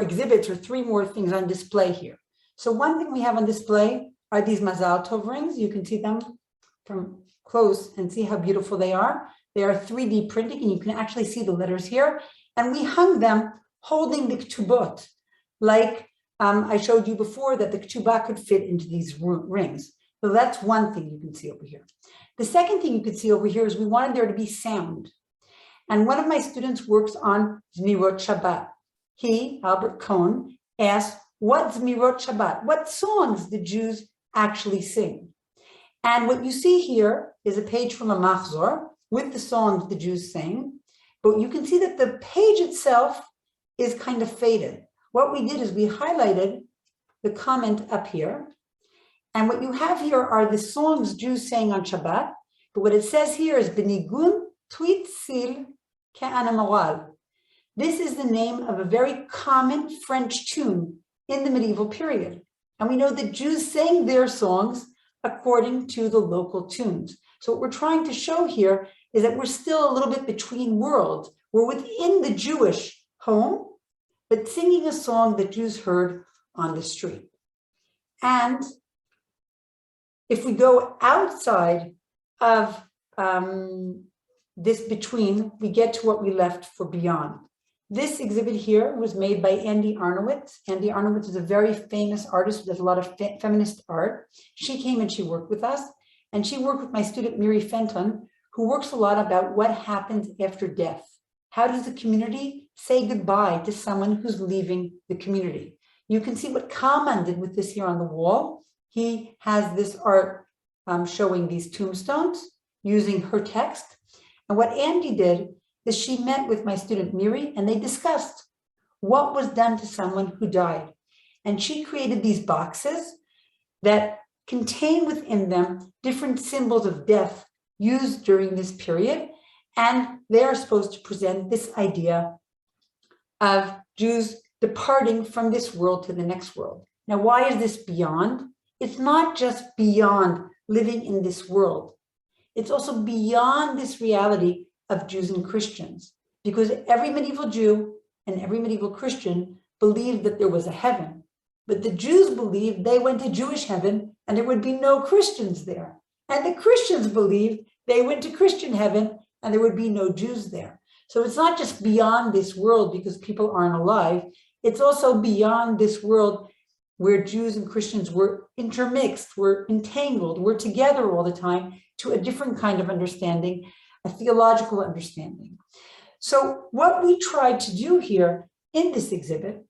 exhibits or three more things on display here. So one thing we have on display are these Mazel Tov rings. You can see them from close and see how beautiful they are. They are 3D printing, and you can actually see the letters here. And we hung them holding the ktubot, like I showed you before that the ketubah could fit into these rings. So that's one thing you can see over here. The second thing you can see over here is we wanted there to be sound. And one of my students works on Zmirot Shabbat. He, Albert Cohn, asked, what Zmirot Shabbat? What songs did Jews actually sing? And what you see here is a page from a Machzor with the songs the Jews sang. But you can see that the page itself is kind of faded. What we did is we highlighted the comment up here. And what you have here are the songs Jews sang on Shabbat. But what it says here is Benigun Tweet Sil Ke'ana Moral. This is the name of a very common French tune in the medieval period. And we know that Jews sang their songs according to the local tunes. So what we're trying to show here is that we're still a little bit between worlds. We're within the Jewish home, but singing a song that Jews heard on the street. And if we go outside of this between, we get to what we left for beyond. This exhibit here was made by Andy Arnowitz. Andy Arnowitz is a very famous artist who does a lot of feminist art. She came and she worked with us, and she worked with my student Miri Fenton, who works a lot about what happens after death. How does the community say goodbye to someone who's leaving the community? You can see what Kalman did with this here on the wall. He has this art showing these tombstones using her text. And what Andy did is she met with my student Miri, and they discussed what was done to someone who died. And she created these boxes that contain within them different symbols of death used during this period. And they are supposed to present this idea of Jews departing from this world to the next world. Now, why is this beyond? It's not just beyond living in this world. It's also beyond this reality of Jews and Christians, because every medieval Jew and every medieval Christian believed that there was a heaven, but the Jews believed they went to Jewish heaven and there would be no Christians there. And the Christians believed they went to Christian heaven and there would be no Jews there. So it's not just beyond this world because people aren't alive. It's also beyond this world where Jews and Christians were intermixed, were entangled, were together all the time, to a different kind of understanding, a theological understanding. So what we tried to do here in this exhibit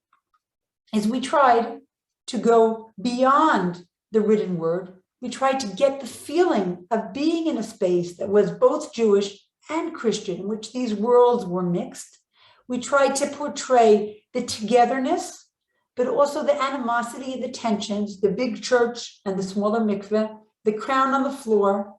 is we tried to go beyond the written word. We tried to get the feeling of being in a space that was both Jewish and Christian, in which these worlds were mixed. We tried to portray the togetherness, but also the animosity, the tensions, the big church and the smaller mikveh, the crown on the floor,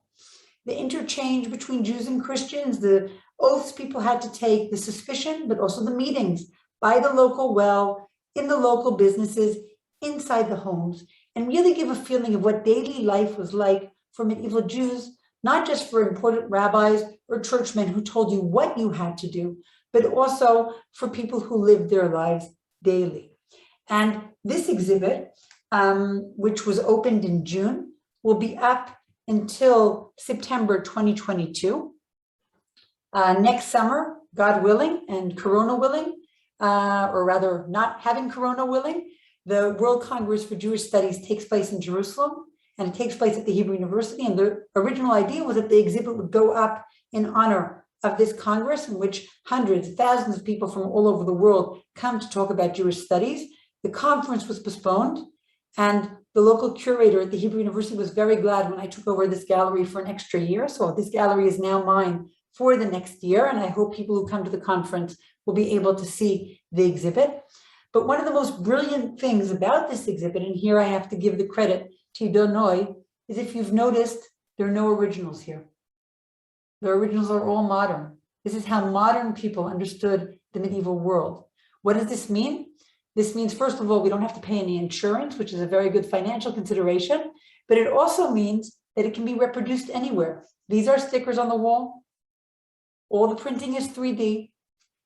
the interchange between Jews and Christians, the oaths people had to take, the suspicion, but also the meetings by the local well, in the local businesses, inside the homes, and really give a feeling of what daily life was like for medieval Jews, not just for important rabbis or churchmen who told you what you had to do, but also for people who lived their lives daily. And this exhibit, which was opened in June, will be up until September 2022. Next summer, God willing and Corona willing, or rather not having Corona willing, the World Congress for Jewish Studies takes place in Jerusalem, and it takes place at the Hebrew University. And the original idea was that the exhibit would go up in honor of this Congress, in which hundreds, thousands of people from all over the world come to talk about Jewish studies. The conference was postponed, and the local curator at the Hebrew University was very glad when I took over this gallery for an extra year. So this gallery is now mine for the next year, and I hope people who come to the conference will be able to see the exhibit. But one of the most brilliant things about this exhibit, and here I have to give the credit to Donoy, is if you've noticed, there are no originals here. The originals are all modern. This is how modern people understood the medieval world. What does this mean? This means, first of all, we don't have to pay any insurance, which is a very good financial consideration, but it also means that it can be reproduced anywhere. These are stickers on the wall. All the printing is 3D.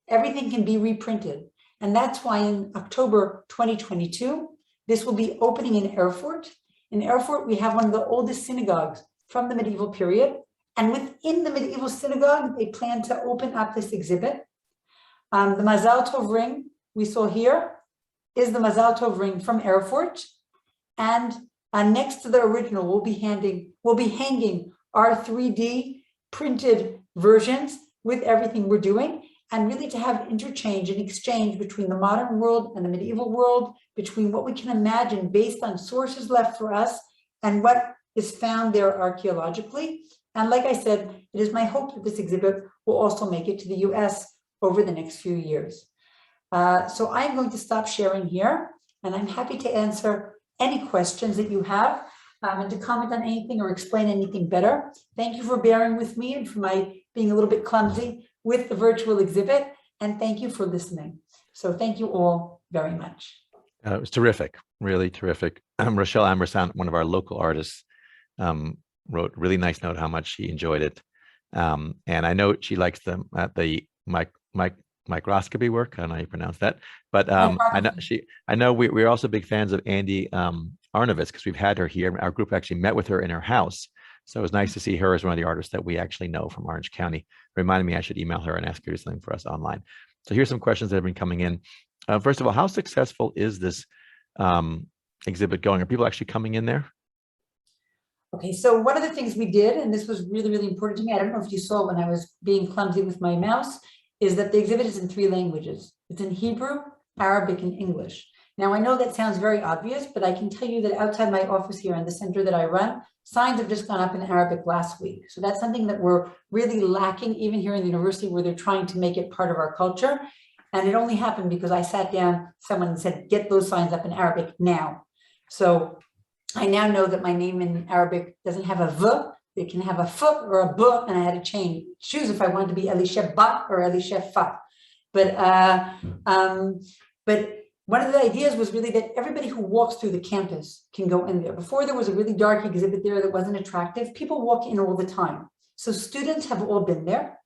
Everything can be reprinted. And that's why in October 2022, this will be opening in Erfurt. In Erfurt, we have one of the oldest synagogues from the medieval period. And within the medieval synagogue, they plan to open up this exhibit. The Mazel Tov ring we saw here is the Mazel Tov ring from Erfurt. And next to the original, we'll be hanging our 3D printed versions with everything we're doing, and really to have interchange and exchange between the modern world and the medieval world, between what we can imagine based on sources left for us and what is found there archaeologically. And like I said, it is my hope that this exhibit will also make it to the US over the next few years. So I'm going to stop sharing here, and I'm happy to answer any questions that you have and to comment on anything or explain anything better. Thank you for bearing with me and for my being a little bit clumsy with the virtual exhibit, and thank you for listening. So thank you all very much. It was terrific, really terrific. Rochelle Ambersant, one of our local artists, wrote a really nice note how much she enjoyed it. And I know she likes the microscopy work. I don't know how you pronounce that, but I know we're also big fans of Andy Arnovitz, because we've had her here. Our group actually met with her in her house. So it was nice to see her as one of the artists that we actually know from Orange County. Reminded me I should email her and ask her to do something for us online. So here's some questions that have been coming in. First of all, how successful is this exhibit going? Are people actually coming in there? Okay, so one of the things we did, and this was really, really important to me, I don't know if you saw when I was being clumsy with my mouse, is that the exhibit is in 3 languages. It's in Hebrew, Arabic, and English. Now, I know that sounds very obvious, but I can tell you that outside my office here in the center that I run, signs have just gone up in Arabic last week. So that's something that we're really lacking, even here in the university, where they're trying to make it part of our culture. And it only happened because I sat down, someone said, get those signs up in Arabic now. So I now know that my name in Arabic doesn't have a V, it can have a F or a B, and I had to choose if I wanted to be Elisheva or Elisheva. But one of the ideas was really that everybody who walks through the campus can go in there. Before, there was a really dark exhibit there that wasn't attractive. People walk in all the time. So students have all been there.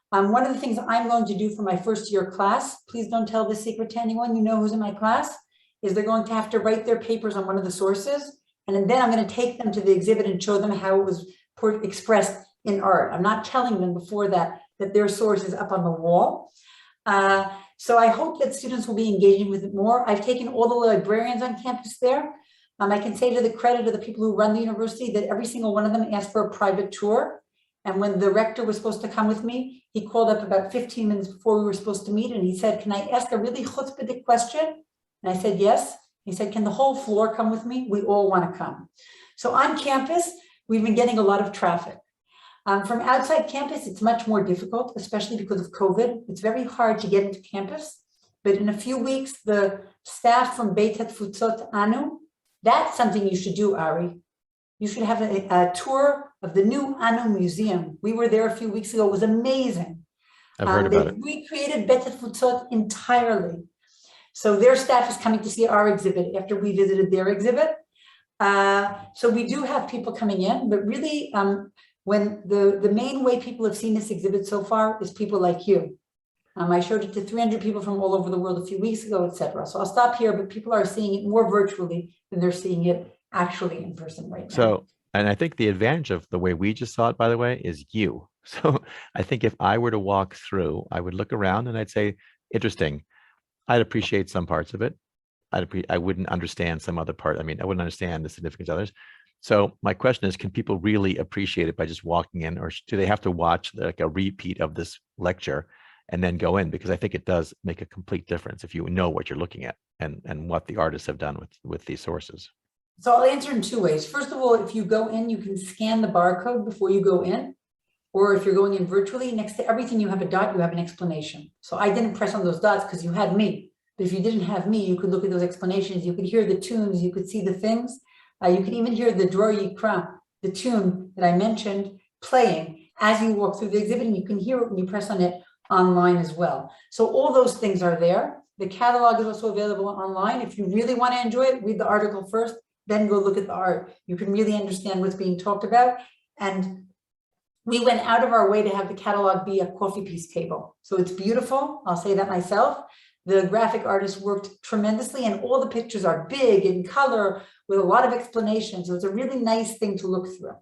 One of the things I'm going to do for my first year class, please don't tell this secret to anyone, you know who's in my class, is they're going to have to write their papers on one of the sources. And then I'm going to take them to the exhibit and show them how it was expressed in art. I'm not telling them before that their source is up on the wall. So I hope that students will be engaging with it more. I've taken all the librarians on campus there. I can say to the credit of the people who run the university that every single one of them asked for a private tour. And when the rector was supposed to come with me, he called up about 15 minutes before we were supposed to meet. And he said, can I ask a really chutzpahdik question? And I said, yes. He said, can the whole floor come with me? We all want to come. So on campus, we've been getting a lot of traffic. From outside campus, it's much more difficult, especially because of COVID. It's very hard to get into campus. but in a few weeks, the staff from Beit HaTfutzot Anu, that's something you should do, Ari. You should have a tour of the new Anu Museum. We were there a few weeks ago. It was amazing. I've heard about it. They recreated Beit HaTfutzot entirely. So their staff is coming to see our exhibit after we visited their exhibit. So we do have people coming in, but really when the main way people have seen this exhibit so far is people like you. I showed it to 300 people from all over the world a few weeks ago, etc. So I'll stop here, but people are seeing it more virtually than they're seeing it actually in person right now. So, and I think the advantage of the way we just saw it, by the way, is you. So I think if I were to walk through, I would look around and I'd say, interesting. I'd appreciate some parts of it. I wouldn't understand some other part. I mean, I wouldn't understand the significance of others. So my question is, can people really appreciate it by just walking in, or do they have to watch like a repeat of this lecture and then go in? Because I think it does make a complete difference if you know what you're looking at and what the artists have done with these sources. So I'll answer in two ways. First of all, if you go in, you can scan the barcode before you go in, or if you're going in virtually, next to everything you have a dot, you have an explanation. So I didn't press on those dots because you had me. But if you didn't have me, you could look at those explanations. You could hear the tunes. You could see the things. You could even hear the Dror Yikra, the tune that I mentioned, playing as you walk through the exhibit, and you can hear it when you press on it online as well. So all those things are there. The catalog is also available online. If you really want to enjoy it, read the article first, then go look at the art. You can really understand what's being talked about. And we went out of our way to have the catalog be a coffee piece table. So it's beautiful. I'll say that myself. The graphic artist worked tremendously, and all the pictures are big in color with a lot of explanation. So it's a really nice thing to look through.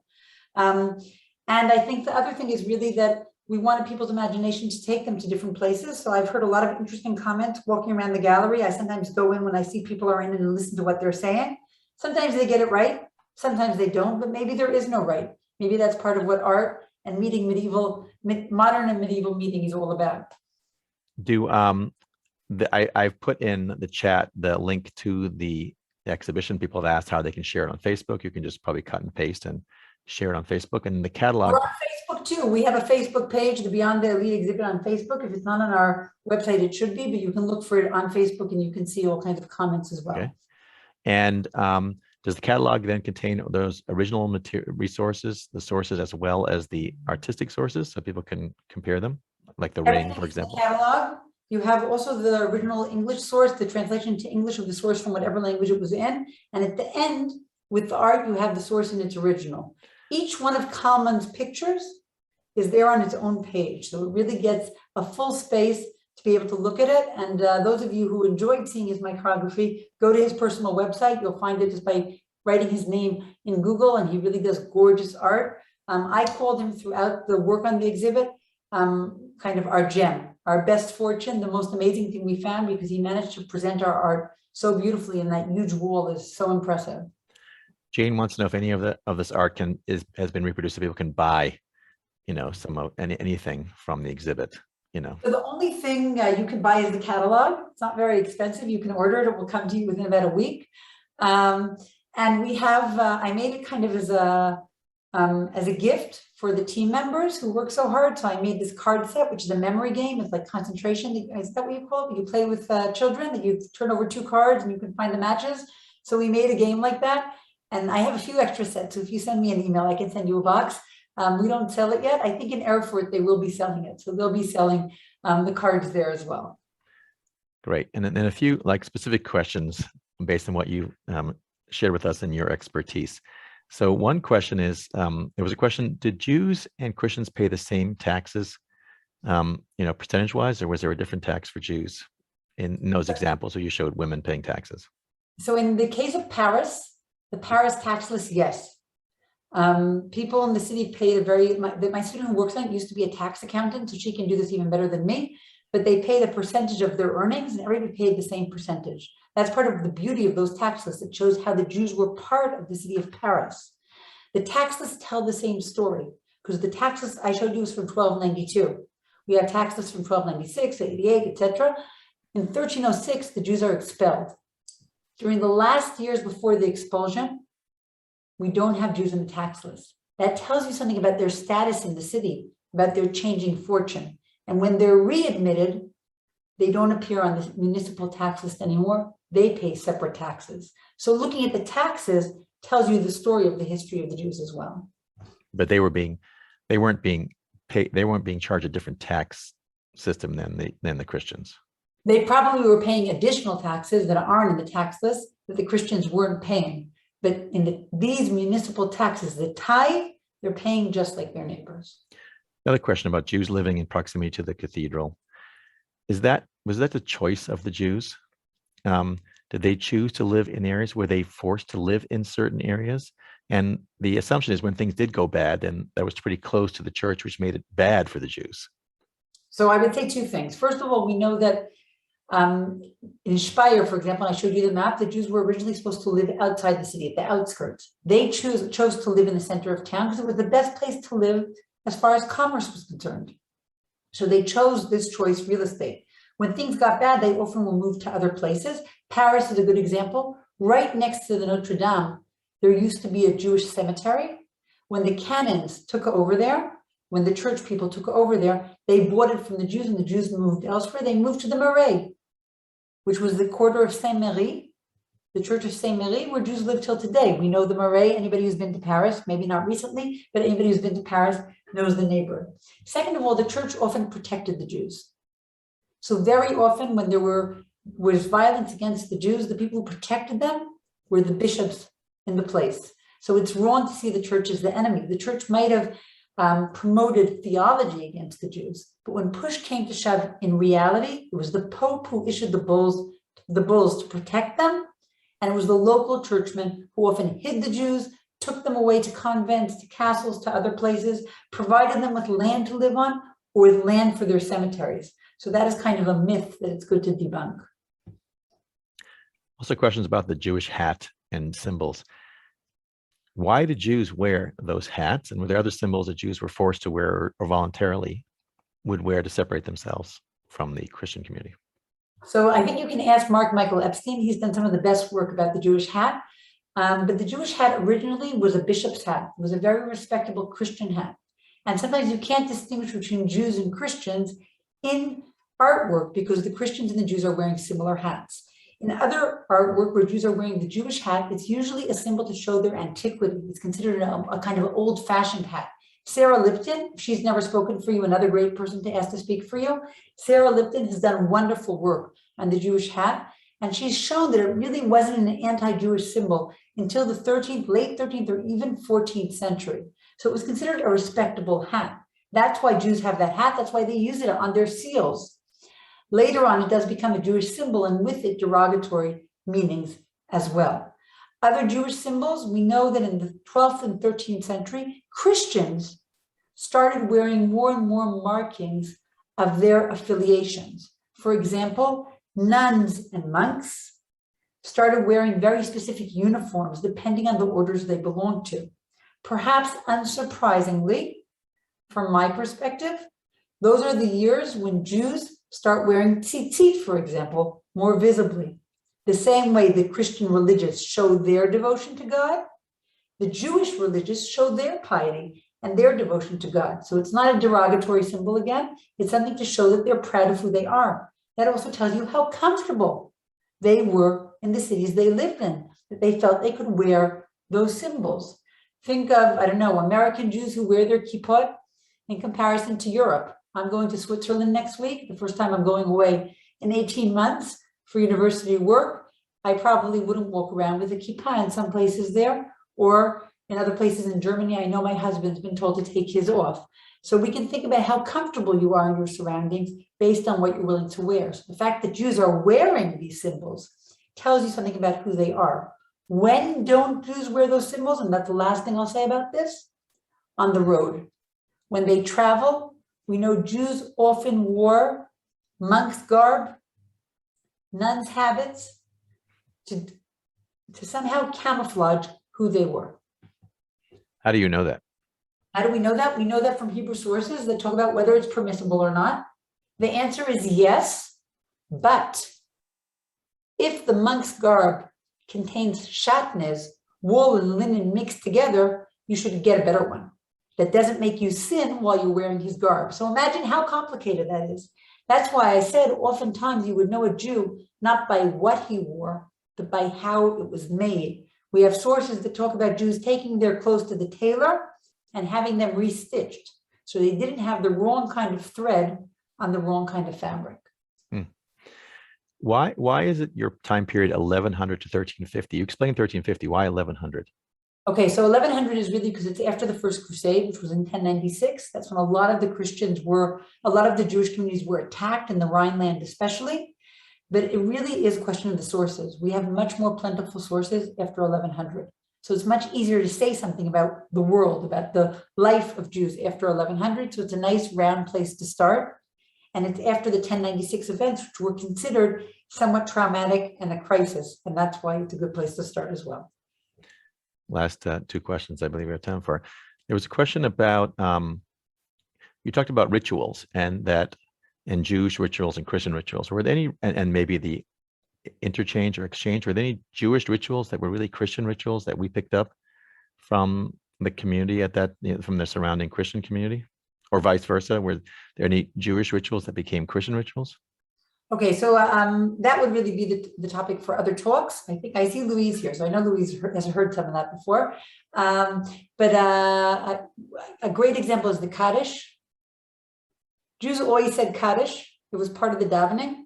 And I think the other thing is really that we wanted people's imagination to take them to different places. So I've heard a lot of interesting comments walking around the gallery. I sometimes go in when I see people are in and listen to what they're saying. Sometimes they get it right, sometimes they don't, but maybe there is no right. Maybe that's part of what art and meeting modern and medieval meeting is all about. I've put in the chat the link to the exhibition. People have asked how they can share it on Facebook. You can just probably cut and paste and share it on Facebook. And the catalog. We're on Facebook too. We have a Facebook page, the Beyond the Elite exhibit on Facebook. If it's not on our website, it should be, but you can look for it on Facebook and you can see all kinds of comments as well. Okay. And does the catalog then contain those original resources, the sources, as well as the artistic sources, so people can compare them, like the ring, for example? The catalog. You have also the original English source, the translation to English of the source from whatever language it was in. And at the end, with the art, you have the source in its original. Each one of Kalman's pictures is there on its own page. So it really gets a full space to be able to look at it. And those of you who enjoyed seeing his micrography, go to his personal website. You'll find it just by writing his name in Google, and he really does gorgeous art. I called him throughout the work on the exhibit, kind of our gem, our best fortune, the most amazing thing we found, because he managed to present our art so beautifully, and that huge wall is so impressive. Jane wants to know if any of this art has been reproduced, so people can buy, anything from the exhibit. So the only thing you can buy is the catalog. It's not very expensive. You can order it. It will come to you within about a week. And we have, I made it kind of as a gift for the team members who work so hard. So I made this card set, which is a memory game. It's like concentration. Is that what you call it? You play with children, that you turn over 2 cards and you can find the matches. So we made a game like that. And I have a few extra sets. So if you send me an email, I can send you a box. We don't sell it yet. I think in Erfurt, they will be selling it. So they'll be selling the cards there as well. Great. And then a few specific questions based on what you shared with us and your expertise. So one question is, there was a question, did Jews and Christians pay the same taxes, percentage wise, or was there a different tax for Jews in those examples where you showed women paying taxes? So in the case of Paris, the Paris tax list, yes. People in the city paid my student who works on it used to be a tax accountant, so she can do this even better than me, but they paid a percentage of their earnings and everybody paid the same percentage. That's part of the beauty of those tax lists. It shows how the Jews were part of the city of Paris. The tax lists tell the same story, because the tax list I showed you was from 1292. We have tax lists from 1296, 88, etc. In 1306, the Jews are expelled. During the last years before the expulsion, we don't have Jews in the tax list. That tells you something about their status in the city, about their changing fortune. And when they're readmitted, They don't appear on the municipal tax list anymore. They pay separate taxes. So looking at the taxes tells you the story of the history of the Jews as well. But they weren't being charged a different tax system than the Christians. They probably were paying additional taxes that aren't in the tax list that the Christians weren't paying. But in these municipal taxes, the tithe, they're paying just like their neighbors. Another question about Jews living in proximity to the cathedral. Was that the choice of the Jews? Did they choose to live in areas? Were they forced to live in certain areas? And the assumption is when things did go bad, and that was pretty close to the church, which made it bad for the Jews. So I would say two things. First of all, we know that in Spire, for example, I showed you the map, the Jews were originally supposed to live outside the city, at the outskirts. They chose to live in the center of town because it was the best place to live as far as commerce was concerned. So they chose this choice real estate. When things got bad, they often will move to other places. Paris is a good example. Right next to the Notre Dame, there used to be a Jewish cemetery. When the canons took over there, when the church people took over there, they bought it from the Jews and the Jews moved elsewhere. They moved to the Marais, which was the quarter of Saint-Méry, the church of Saint-Méry, where Jews live till today. We know the Marais. Anybody who's been to Paris, maybe not recently, but anybody who's been to Paris knows the neighborhood. Second of all, the church often protected the Jews. So very often when there was violence against the Jews, the people who protected them were the bishops in the place. So it's wrong to see the church as the enemy. The church might have promoted theology against the Jews, but when push came to shove, in reality, it was the Pope who issued the bulls to protect them, and it was the local churchmen who often hid the Jews, took them away to convents, to castles, to other places, provided them with land to live on or with land for their cemeteries. So that is kind of a myth that it's good to debunk. Also questions about the Jewish hat and symbols. Why did Jews wear those hats? And were there other symbols that Jews were forced to wear or voluntarily would wear to separate themselves from the Christian community? So I think you can ask Mark Michael Epstein. He's done some of the best work about the Jewish hat. But the Jewish hat originally was a bishop's hat. It was a very respectable Christian hat. And sometimes you can't distinguish between Jews and Christians in artwork because the Christians and the Jews are wearing similar hats. In other artwork where Jews are wearing the Jewish hat, it's usually a symbol to show their antiquity. It's considered a kind of old-fashioned hat. Sarah Lipton, she's never spoken for you, another great person to ask to speak for you. Sarah Lipton has done wonderful work on the Jewish hat, and she's shown that it really wasn't an anti-Jewish symbol until the late 13th or even 14th century. So it was considered a respectable hat. That's why Jews have that hat. That's why they use it on their seals. Later on, it does become a Jewish symbol, and with it, derogatory meanings as well. Other Jewish symbols, we know that in the 12th and 13th century, Christians started wearing more and more markings of their affiliations. For example, nuns and monks started wearing very specific uniforms depending on the orders they belonged to. Perhaps unsurprisingly, from my perspective, those are the years when Jews start wearing tzitzit, for example, more visibly. The same way the Christian religious show their devotion to God, the Jewish religious show their piety and their devotion to God. So it's not a derogatory symbol again, it's something to show that they're proud of who they are. That also tells you how comfortable they were in the cities they lived in, that they felt they could wear those symbols. Think of, American Jews who wear their kippot in comparison to Europe. I'm going to Switzerland next week, the first time I'm going away in 18 months for university work. I probably wouldn't walk around with a kippah in some places there, or in other places in Germany, I know my husband's been told to take his off. So we can think about how comfortable you are in your surroundings based on what you're willing to wear. So the fact that Jews are wearing these symbols tells you something about who they are. When don't Jews wear those symbols? And that's the last thing I'll say about this. On the road. When they travel, we know Jews often wore monks' garb, nuns' habits, to somehow camouflage who they were. How do you know that? How do we know that? We know that from Hebrew sources that talk about whether it's permissible or not. The answer is yes, but if the monk's garb contains shatnez, wool and linen mixed together, you should get a better one that doesn't make you sin while you're wearing his garb. So imagine how complicated that is. That's why I said oftentimes you would know a Jew not by what he wore, but by how it was made. We have sources that talk about Jews taking their clothes to the tailor and having them restitched. So they didn't have the wrong kind of thread on the wrong kind of fabric. Why is it your time period 1100 to 1350? You explained 1350. Why 1100? Okay, so 1100 is really because it's after the First Crusade, which was in 1096. That's when a lot of the Jewish communities were attacked in the Rhineland especially. But it really is a question of the sources. We have much more plentiful sources after 1100. So it's much easier to say something about the world, about the life of Jews after 1100. So it's a nice round place to start. And it's after the 1096 events, which were considered somewhat traumatic and a crisis. And that's why it's a good place to start as well. Last two questions I believe we have time for. There was a question about, you talked about rituals and Jewish rituals and Christian rituals. Were there any, and maybe the interchange or exchange, were there any Jewish rituals that were really Christian rituals that we picked up from the community at that, from the surrounding Christian community, or vice versa? Were there any Jewish rituals that became Christian rituals? Okay, so that would really be the topic for other talks. I think I see Louise here, so I know Louise has heard some of that before. But a great example is the Kaddish. Jews always said Kaddish. It was part of the davening.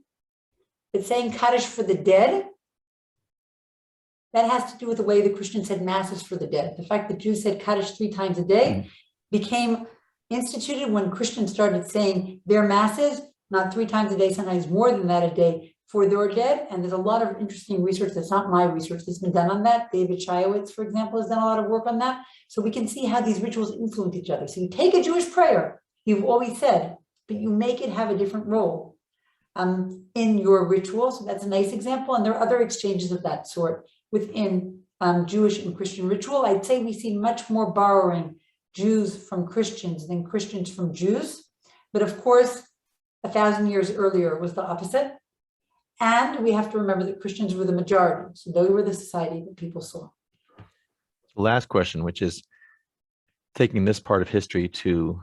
But saying Kaddish for the dead, that has to do with the way the Christians said masses for the dead. The fact that Jews said Kaddish 3 times a day became instituted when Christians started saying their masses, not 3 times a day, sometimes more than that a day, for their dead. And there's a lot of interesting research that's not my research that's been done on that. David Shiowitz, for example, has done a lot of work on that. So we can see how these rituals influence each other. So you take a Jewish prayer, you've always said, but you make it have a different role in your ritual. So that's a nice example. And there are other exchanges of that sort within Jewish and Christian ritual. I'd say we see much more borrowing Jews from Christians than Christians from Jews. But of course, 1,000 years earlier was the opposite. And we have to remember that Christians were the majority. So they were the society that people saw. Last question, which is taking this part of history to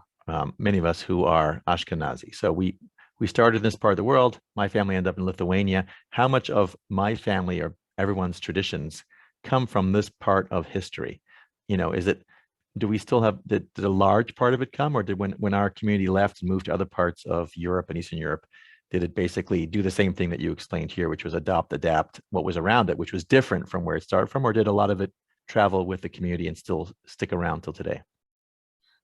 many of us who are Ashkenazi. So we started in this part of the world. My family ended up in Lithuania. How much of my family or everyone's traditions come from this part of history? Do we still have, did a large part of it come, or did when our community left and moved to other parts of Europe and Eastern Europe, did it basically do the same thing that you explained here, which was adapt what was around it, which was different from where it started from, or did a lot of it travel with the community and still stick around till today?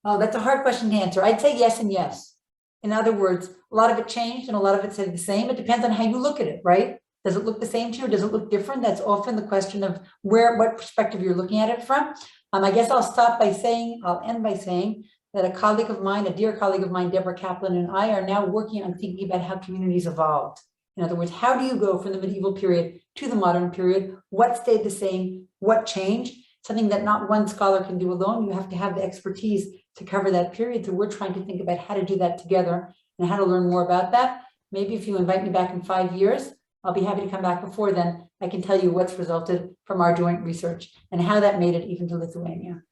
Oh, that's a hard question to answer. I'd say yes and yes. In other words, a lot of it changed and a lot of it stayed the same. It depends on how you look at it, right? Does it look the same to you or does it look different? That's often the question of what perspective you're looking at it from. I guess I'll end by saying that a colleague of mine, a dear colleague of mine, Deborah Kaplan, and I are now working on thinking about how communities evolved. In other words, how do you go from the medieval period to the modern period? What stayed the same? What changed? Something that not one scholar can do alone. You have to have the expertise to cover that period. So we're trying to think about how to do that together and how to learn more about that. Maybe if you invite me back in 5 years, I'll be happy to come back before then. I can tell you what's resulted from our joint research and how that made it even to Lithuania.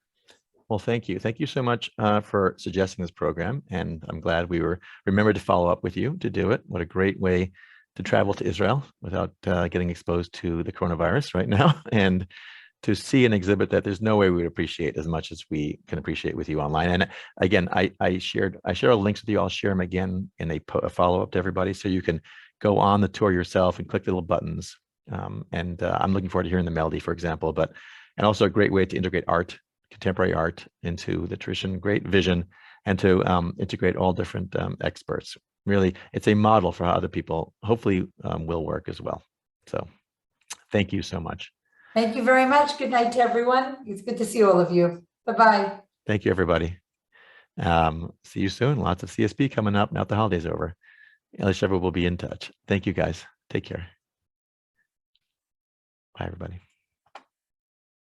Well, thank you. Thank you so much for suggesting this program. And I'm glad we remembered to follow up with you to do it. What a great way to travel to Israel without getting exposed to the coronavirus right now. And to see an exhibit that there's no way we would appreciate as much as we can appreciate with you online. And again, I shared all the links with you. I'll share them again in a follow-up to everybody, so you can go on the tour yourself and click the little buttons. I'm looking forward to hearing the melody, for example, and also a great way to integrate art, contemporary art, into the tradition. Great vision, and to integrate all different experts. Really, it's a model for how other people hopefully will work as well. So thank you so much. Thank you very much. Good night to everyone. It's good to see all of you. Bye-bye. Thank you, everybody. See you soon. Lots of CSP coming up now the holidays over. Elisheva will be in touch. Thank you, guys. Take care. Bye, everybody.